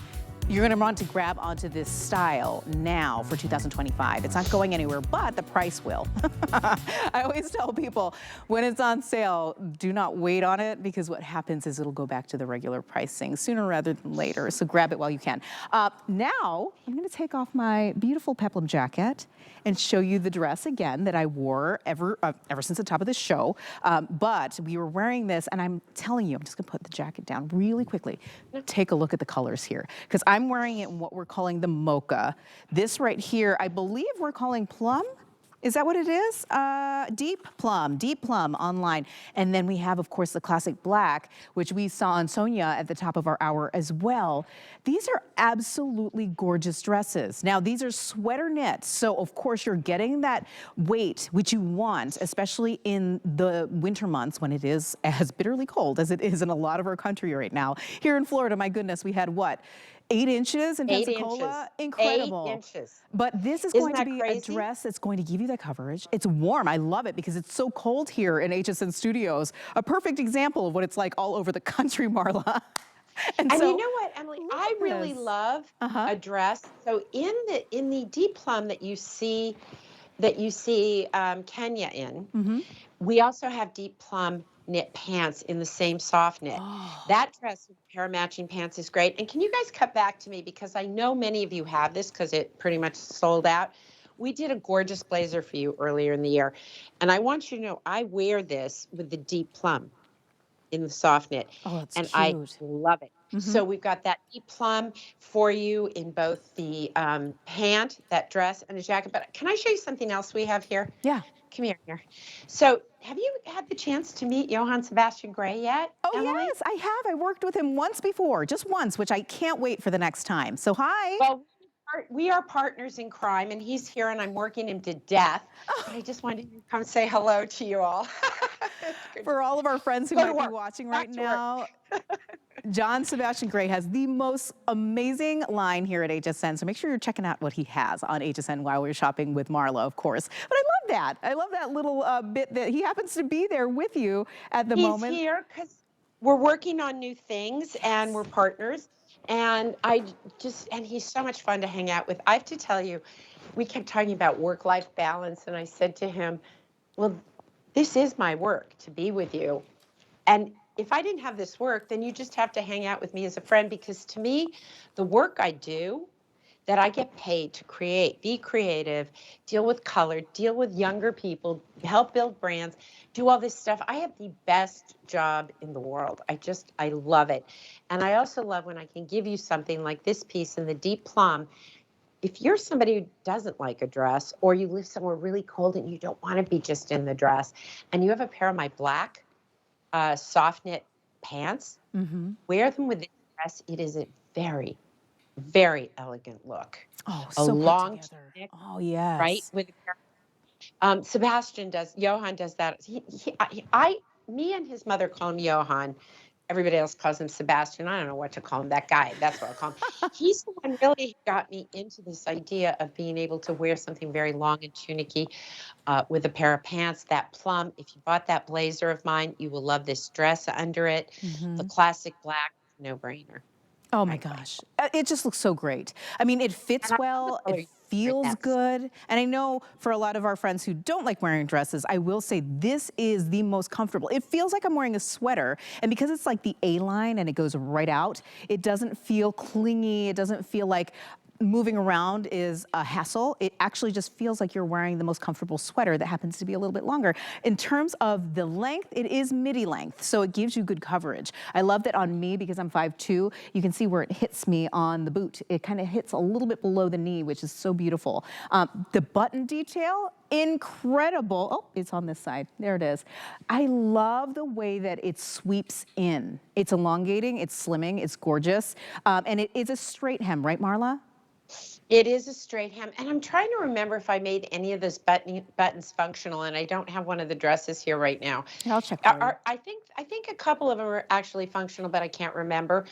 You're going to want to grab onto this style now for 2025. It's not going anywhere, but the price will. I always tell people when it's on sale, do not wait on it, because what happens is it'll go back to the regular pricing sooner rather than later. So grab it while you can. Now, I'm going to take off my beautiful peplum jacket and show you the dress again that I wore ever since the top of the show. But we were wearing this, and I'm telling you, I'm just going to put the jacket down really quickly. Take a look at the colors here, because I'm wearing it in what we're calling the mocha. This right here, I believe we're calling plum. Is that what it is? Deep plum online. And then we have, of course, the classic black, which we saw on Sonia at the top of our hour as well. These are absolutely gorgeous dresses. Now, these are sweater knits, so of course you're getting that weight, which you want, especially in the winter months when it is as bitterly cold as it is in a lot of our country right now. Here in Florida, my goodness, we had what? 8 inches in Pensacola? Incredible. 8 inches. But this is going to be a dress that's going to give you that coverage. It's warm. I love it because it's so cold here in HSN Studios. A perfect example of what it's like all over the country, Marla. And so, you know what, Emily? I really love a dress. So in the deep plum that you see Kenya in, we also have deep plum knit pants in the same soft knit. That dress with a pair of matching pants is great. And can you guys cut back to me, because I know many of you have this because it pretty much sold out. We did a gorgeous blazer for you earlier in the year. And I want you to know I wear this with the deep plum in the soft knit. Oh, that's cute. I love it. So we've got that deep plum for you in both the pant, that dress, and the jacket. But can I show you something else we have here? Yeah. Come here. So have you had the chance to meet Johann Sebastian Gray yet? Oh, Emily? yes, I have. I worked with him once before, just once, which I can't wait for the next time. So hi. Well, we are partners in crime, and he's here, and I'm working him to death. But I just wanted to come say hello to you all. For all of our friends who might be watching right now, John Sebastian Gray has the most amazing line here at HSN. So make sure you're checking out what he has on HSN while we're shopping with Marla, of course. But I love that. I love that little bit that he happens to be there with you at the moment. He's here because we're working on new things and we're partners. And and he's so much fun to hang out with. I have to tell you, we kept talking about work-life balance. And I said to him, well, this is my work, to be with you. And if I didn't have this work, then you just have to hang out with me as a friend, because to me, the work I do, that I get paid to create, be creative, deal with color, deal with younger people, help build brands, do all this stuff. I have the best job in the world. I love it. And I also love when I can give you something like this piece in the deep plum. If you're somebody who doesn't like a dress, or you live somewhere really cold and you don't want to be just in the dress, and you have a pair of my black soft knit pants, wear them with this dress. It is a very, very elegant look. Oh, so a long tunic, oh, yes. Right? With Johann does that. Me and his mother call him Johann. Everybody else calls him Sebastian. I don't know what to call him. That guy, that's what I call him. He's the one really got me into this idea of being able to wear something very long and tunicky with a pair of pants, that plum. If you bought that blazer of mine, you will love this dress under it. The classic black, no-brainer. Oh my gosh. It just looks so great. I mean, it fits well. It feels good. And I know for a lot of our friends who don't like wearing dresses, I will say this is the most comfortable. It feels like I'm wearing a sweater. And because it's like the A-line and it goes right out, it doesn't feel clingy. It doesn't feel like moving around is a hassle. It actually just feels like you're wearing the most comfortable sweater that happens to be a little bit longer. In terms of the length, it is midi length, so it gives you good coverage. I love that on me because I'm 5'2", you can see where it hits me on the boot. It kind of hits a little bit below the knee, which is so beautiful. The button detail, incredible. Oh, it's on this side. There it is. I love the way that it sweeps in. It's elongating, it's slimming, it's gorgeous. And it is a straight hem, right, Marla? It is a straight hem, and I'm trying to remember if I made any of those buttons functional, and I don't have one of the dresses here right now. I'll check for you. I think a couple of them are actually functional, but I can't remember.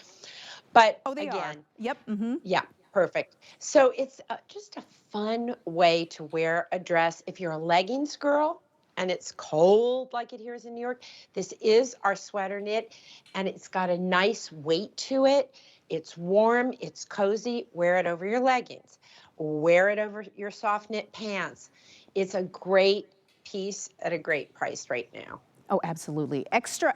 But oh, they again, are. Yep. Mm-hmm. Yeah, perfect. So it's just a fun way to wear a dress if you're a leggings girl and it's cold like it here is in New York. This is our sweater knit, and it's got a nice weight to it. It's warm, it's cozy. Wear it over your leggings. Wear it over your soft knit pants. It's a great piece at a great price right now. Oh, absolutely. Extra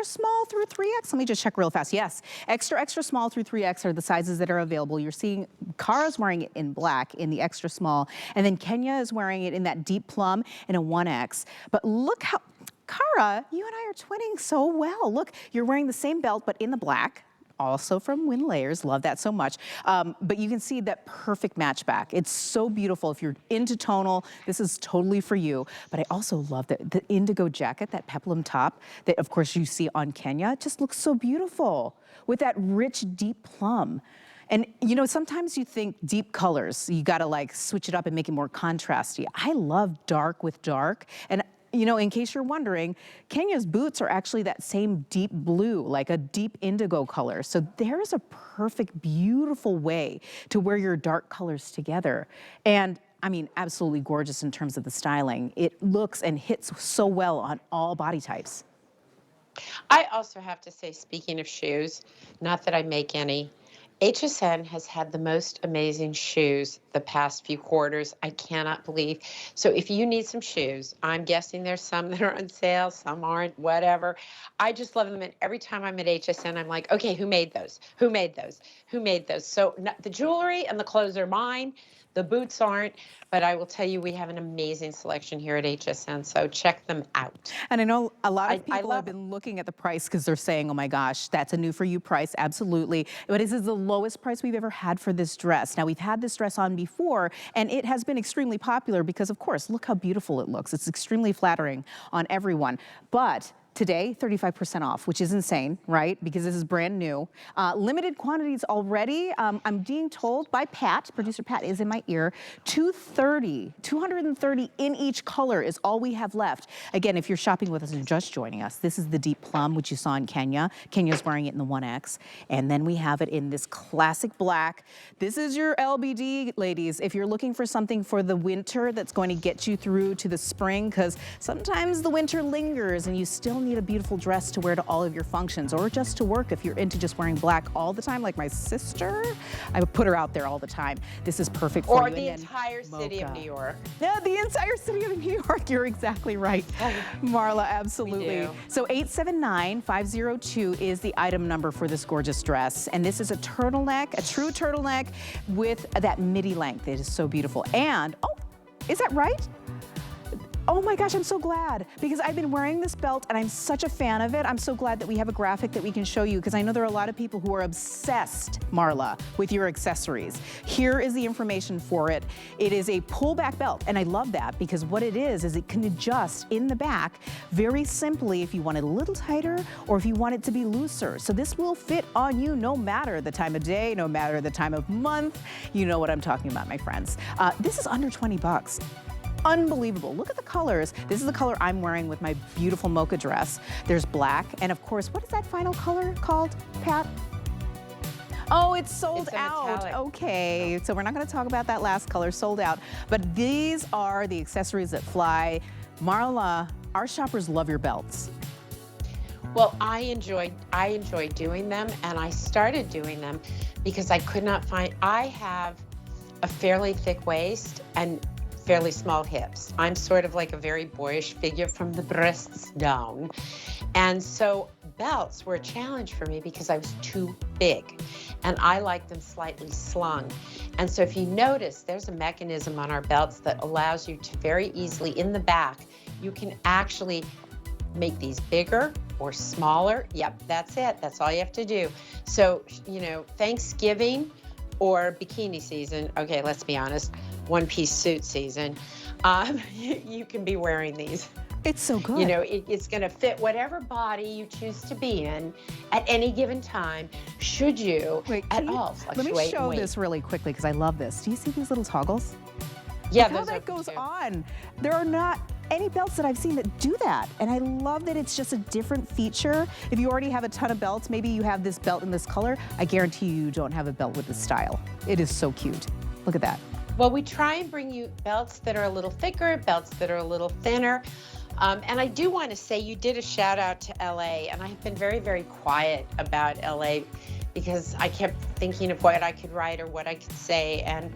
small through 3X. Let me just check real fast. Yes, extra small through 3X are the sizes that are available. You're seeing Kara's wearing it in black in the extra small, and then Kenya is wearing it in that deep plum in a 1X. But look how, Kara, you and I are twinning so well. Look, you're wearing the same belt, but in the black. Also from Wynn Layers, love that so much. But you can see that perfect match back. It's so beautiful. If you're into tonal, this is totally for you. But I also love the indigo jacket, that peplum top that of course you see on Kenya. It just looks so beautiful with that rich, deep plum. And you know, sometimes you think deep colors, you gotta like switch it up and make it more contrasty. I love dark with dark. And you know, in case you're wondering, Kenya's boots are actually that same deep blue, like a deep indigo color. So there's a perfect, beautiful way to wear your dark colors together. And I mean, absolutely gorgeous in terms of the styling. It looks and hits so well on all body types. I also have to say, speaking of shoes, not that I make any, HSN has had the most amazing shoes the past few quarters. I cannot believe. So if you need some shoes, I'm guessing there's some that are on sale, some aren't, whatever. I just love them. And every time I'm at HSN, I'm like, okay, who made those? Who made those? Who made those? So the jewelry and the clothes are mine. The boots aren't, but I will tell you, we have an amazing selection here at HSN, so check them out. And I know a lot of people have been looking at the price because they're saying, oh my gosh, that's a new for you price, absolutely. But this is the lowest price we've ever had for this dress. Now, we've had this dress on before, and it has been extremely popular because, of course, look how beautiful it looks. It's extremely flattering on everyone. But today, 35% off, which is insane, right? Because this is brand new. Limited quantities already. I'm being told by Pat, producer Pat is in my ear, 230 in each color is all we have left. Again, if you're shopping with us and just joining us, this is the deep plum, which you saw in Kenya. Kenya's wearing it in the 1X. And then we have it in this classic black. This is your LBD, ladies. If you're looking for something for the winter that's going to get you through to the spring, because sometimes the winter lingers and you still need a beautiful dress to wear to all of your functions, or just to work if you're into just wearing black all the time, like my sister. I would put her out there all the time. This is perfect for you. Or the entire city of New York. Yeah, the entire city of New York. You're exactly right, Marla, absolutely. So 879-502 is the item number for this gorgeous dress. And this is a turtleneck, a true turtleneck with that midi length. It is so beautiful. And, oh, is that right? Oh my gosh, I'm so glad, because I've been wearing this belt and I'm such a fan of it. I'm so glad that we have a graphic that we can show you, because I know there are a lot of people who are obsessed, Marla, with your accessories. Here is the information for it. It is a pullback belt, and I love that, because what it is it can adjust in the back very simply if you want it a little tighter or if you want it to be looser. So this will fit on you no matter the time of day, no matter the time of month. You know what I'm talking about, my friends. This is under 20 bucks. Unbelievable. Look at the colors. This is the color I'm wearing with my beautiful mocha dress. There's black, and of course, what is that final color called, Pat? Oh, it's sold out. Metallic. Okay, so we're not going to talk about that last color, sold out. But these are the accessories that fly. Marla, our shoppers love your belts. Well, I enjoy doing them, and I started doing them because I could not find, I have a fairly thick waist and fairly small hips. I'm sort of like a very boyish figure from the breasts down. And so belts were a challenge for me because I was too big, and I like them slightly slung. And so if you notice, there's a mechanism on our belts that allows you to very easily, in the back, you can actually make these bigger or smaller. Yep, that's it. That's all you have to do. So, you know, Thanksgiving or bikini season, okay, let's be honest, one-piece suit season, you can be wearing these. It's so good. You know, it's going to fit whatever body you choose to be in at any given time, should you at all fluctuate. Let me show this really quickly because I love this. Do you see these little toggles? Yeah, Look how that goes on. There are not any belts that I've seen that do that. And I love that it's just a different feature. If you already have a ton of belts, maybe you have this belt in this color, I guarantee you don't have a belt with this style. It is so cute. Look at that. Well, we try and bring you belts that are a little thicker, belts that are a little thinner. And I do want to say you did a shout out to LA, and I've been very, very quiet about LA because I kept thinking of what I could write or what I could say, and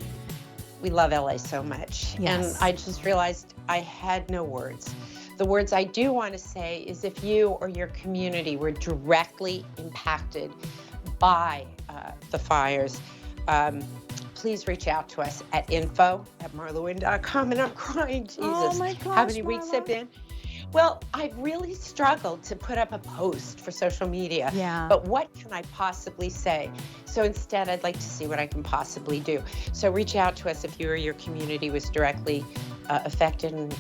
we love LA so much. Yes. And I just realized I had no words. The words I do want to say is if you or your community were directly impacted by the fires, please reach out to us at info@marlawynne.com. And I'm crying, Jesus. Oh my gosh, how many weeks Marla. have been? Well, I've really struggled to put up a post for social media. Yeah. But what can I possibly say? So instead, I'd like to see what I can possibly do. So reach out to us if you or your community was directly affected, and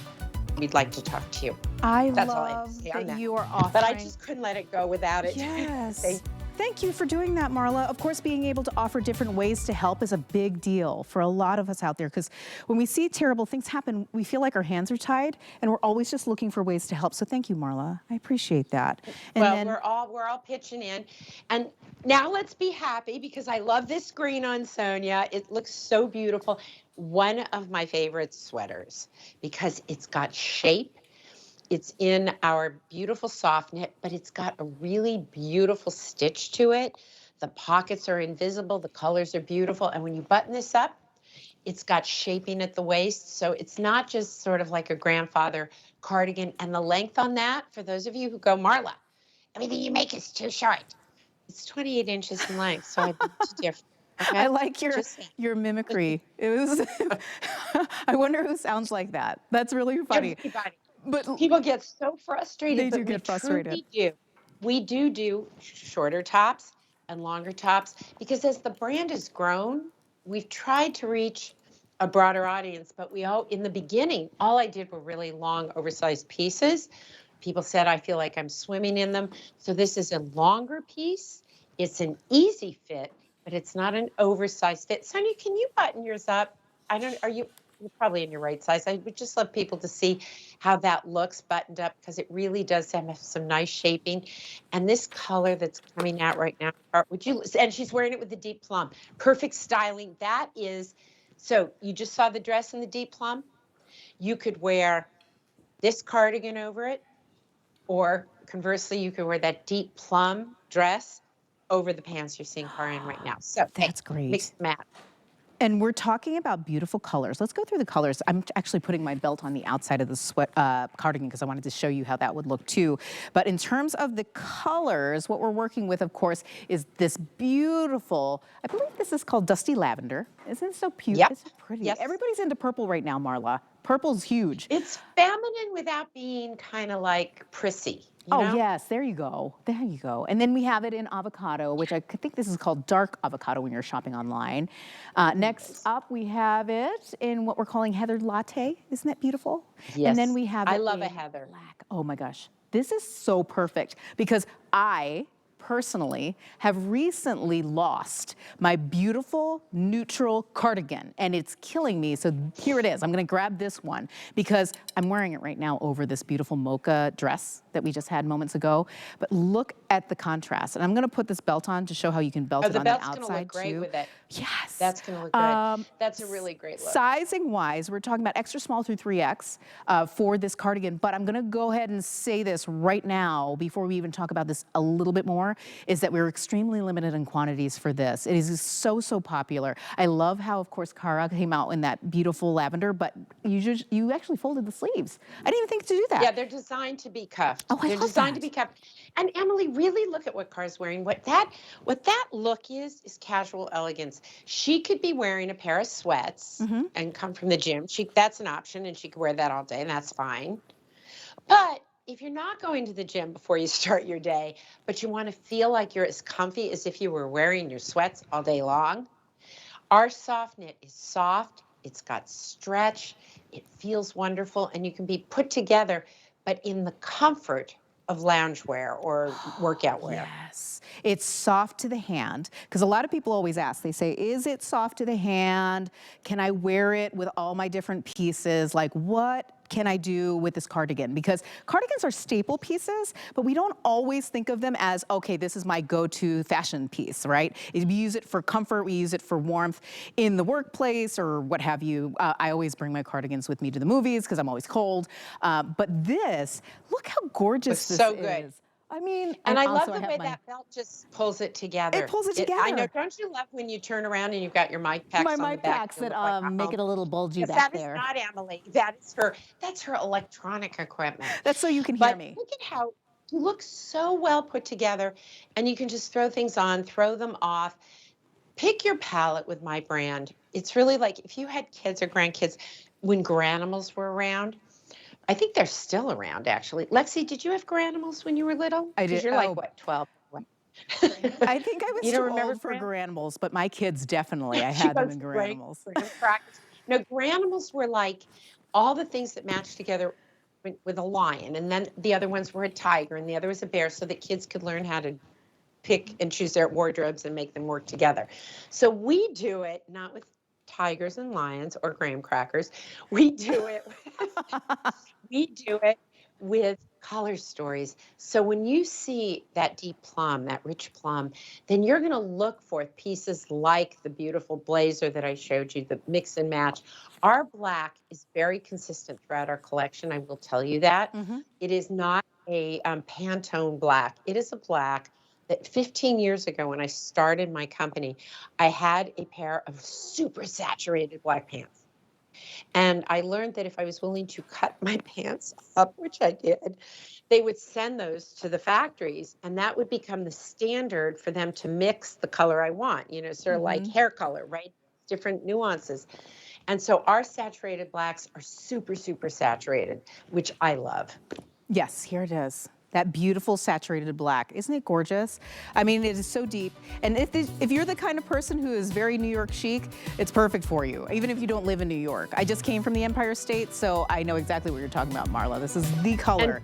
we'd like to talk to you. That's all I have to say on that you are offering. But I just couldn't let it go without it. Yes. Thank you for doing that, Marla. Of course, being able to offer different ways to help is a big deal for a lot of us out there, because when we see terrible things happen, we feel like our hands are tied, and we're always just looking for ways to help. So thank you, Marla. I appreciate that. And well, then, we're all pitching in. And now let's be happy, because I love this green on Sonia. It looks so beautiful. One of my favorite sweaters, because it's got shape. It's in our beautiful soft knit, but it's got a really beautiful stitch to it. The pockets are invisible, the colors are beautiful, and when you button this up, it's got shaping at the waist, so it's not just sort of like a grandfather cardigan. And the length on that, for those of you who go, Marla, everything you make is too short. It's 28 inches in length, so I think it's different. Okay? I like your mimicry. It was. I wonder who sounds like that. That's really funny. Everybody. But people get so frustrated. They do but get frustrated. We do shorter tops and longer tops, because as the brand has grown, we've tried to reach a broader audience, but in the beginning, all I did were really long, oversized pieces. People said, I feel like I'm swimming in them. So this is a longer piece. It's an easy fit, but it's not an oversized fit. Sonia, can you button yours up? You're probably in your right size. I would just love people to see how that looks buttoned up, because it really does have some nice shaping. And this color that's coming out right now, and she's wearing it with the deep plum. Perfect styling. That is, so you just saw the dress in the deep plum. You could wear this cardigan over it, or conversely, you could wear that deep plum dress over the pants you're seeing Cara in right now. So that's great. Mix and match. And we're talking about beautiful colors. Let's go through the colors. I'm actually putting my belt on the outside of the cardigan because I wanted to show you how that would look too. But in terms of the colors, what we're working with, of course, is this beautiful, I believe this is called Dusty Lavender. Isn't it so cute? Yep. It's so pretty. Yes. Everybody's into purple right now, Marla. Purple's huge. It's feminine without being kind of like prissy. You know? Yes, there you go. There you go. And then we have it in avocado, which I think this is called dark avocado when you're shopping online. Next up, we have it in what we're calling Heather Latte. Isn't that beautiful? Yes. And then we have it I love a in heather. black. Oh my gosh. This is so perfect, because I personally have recently lost my beautiful neutral cardigan, and it's killing me. So here it is. I'm going to grab this one because I'm wearing it right now over this beautiful mocha dress that we just had moments ago. But look at the contrast. And I'm going to put this belt on to show how you can belt it on the outside too. The belt's going to look great with it. Yes. That's going to look good. That's a really great look. Sizing wise, we're talking about extra small through 3X for this cardigan, but I'm going to go ahead and say this right now before we even talk about this a little bit more. more is that we're extremely limited in quantities for this. It is so, so popular. I love how, of course, Cara came out in that beautiful lavender, but you actually folded the sleeves. I didn't even think to do that. Yeah, they're designed to be cuffed. Oh, I They're love designed that. to be cuffed. And Emily, really look at what Cara's wearing. What that look is casual elegance. She could be wearing a pair of sweats and come from the gym. That's an option, and she could wear that all day, and that's fine. But if you're not going to the gym before you start your day, but you want to feel like you're as comfy as if you were wearing your sweats all day long, our soft knit is soft. It's got stretch. It feels wonderful, and you can be put together, but in the comfort of loungewear or workout wear. Yes, it's soft to the hand, because a lot of people always ask, they say, is it soft to the hand? Can I wear it with all my different pieces? Like, what can I do with this cardigan? Because cardigans are staple pieces, but we don't always think of them as, okay, this is my go-to fashion piece, right? We use it for comfort, we use it for warmth in the workplace or what have you. I always bring my cardigans with me to the movies because I'm always cold. But this, look how gorgeous this so is. good. I mean, And I love also the way that belt just pulls it together. It pulls it together. I know. Don't you love when you turn around and you've got your mic packs on the back? My mic packs that make it a little bulgy back there. That is not Emily. That's her electronic equipment. That's so you can hear me. Look at how you look so well put together, and you can just throw things on, throw them off. Pick your palette with my brand. It's really like if you had kids or grandkids when Granimals were around. I think they're still around, actually. Lexi, did you have Granimals when you were little? I did. You're like, what, 12? I think I was You too don't remember old for Granimals, but my kids definitely, I had them in Granimals. No, Granimals were like all the things that matched together with a lion, and then the other ones were a tiger, and the other was a bear, so that kids could learn how to pick and choose their wardrobes and make them work together. So we do it not with tigers and lions or graham crackers. We do it with color stories. So when you see that deep plum, that rich plum, then you're going to look for pieces like the beautiful blazer that I showed you, the mix and match. Our black is very consistent throughout our collection. I will tell you that. It is not a Pantone black. It is a black that 15 years ago when I started my company, I had a pair of super saturated black pants. And I learned that if I was willing to cut my pants up, which I did, they would send those to the factories, and that would become the standard for them to mix the color I want, sort of like hair color, right? Different nuances. And so our saturated blacks are super, super saturated, which I love. Yes, here it is. That beautiful saturated black. Isn't it gorgeous? I mean, it is so deep. And if you're the kind of person who is very New York chic, it's perfect for you, even if you don't live in New York. I just came from the Empire State, so I know exactly what you're talking about, Marla. This is the color.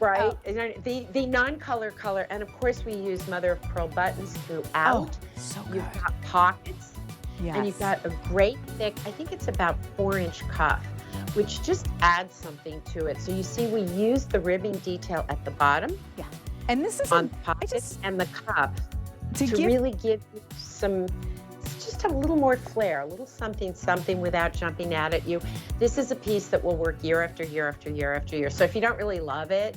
Right, the non-color color, and of course we use mother of pearl buttons throughout. Oh, so good. You've got pockets, and you've got a great thick, I think it's about 4-inch cuff, which just adds something to it. So you see we use the ribbing detail at the bottom. Yeah, and this is on the pockets and the cuff to really give you just a little more flair, a little something without jumping out at you. This is a piece that will work year after year after year after year. So if you don't really love it,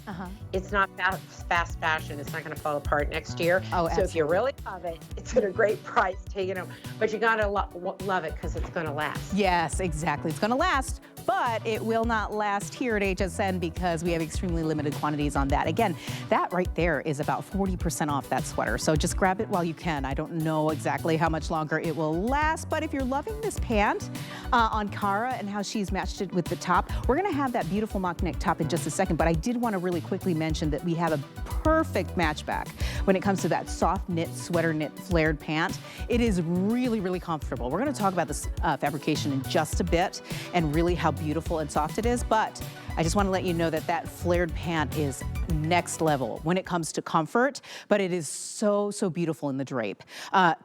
it's not fast fashion. It's not going to fall apart next year. Oh, so if you really love it, it's at a great price. Take it home. But you got to love it because it's going to last. Yes, exactly. It's going to last. But it will not last here at HSN because we have extremely limited quantities on that. Again, that right there is about 40% off that sweater. So just grab it while you can. I don't know exactly how much longer it will last, but if you're loving this pant on Cara and how she's matched it with the top, we're gonna have that beautiful mock neck top in just a second, but I did wanna really quickly mention that we have a perfect matchback when it comes to that soft knit, sweater knit, flared pant. It is really, really comfortable. We're gonna talk about this fabrication in just a bit and really how beautiful and soft it is, but I just want to let you know that that flared pant is next level when it comes to comfort, but it is so, so beautiful in the drape.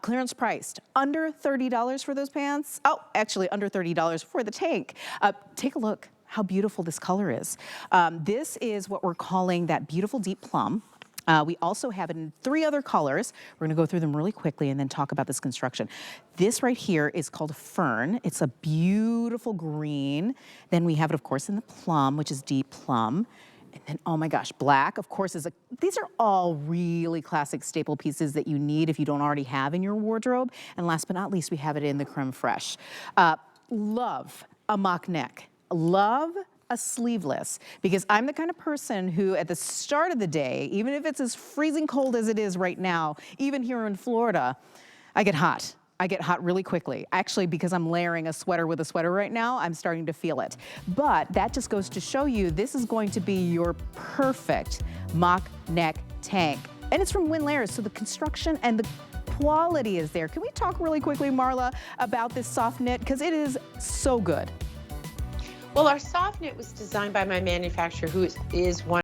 Clearance priced, under $30 for those pants. Oh, actually under $30 for the tank. Take a look how beautiful this color is. This is what we're calling that beautiful deep plum. We also have it in 3 other colors. We're gonna go through them really quickly and then talk about this construction. This right here is called Fern. It's a beautiful green. Then we have it, of course, in the plum, which is deep plum. And And oh my gosh, black, of course, these are all really classic staple pieces that you need if you don't already have in your wardrobe. And last but not least, we have it in the creme fraiche. Love a mock neck. Love a sleeveless, because I'm the kind of person who at the start of the day, even if it's as freezing cold as it is right now, even here in Florida, I get hot. I get hot really quickly. Actually, because I'm layering a sweater with a sweater right now, I'm starting to feel it. But that just goes to show you this is going to be your perfect mock neck tank. And it's from Wynn Layers, so the construction and the quality is there. Can we talk really quickly, Marla, about this soft knit? Because it is so good. Well, our soft knit was designed by my manufacturer, who is one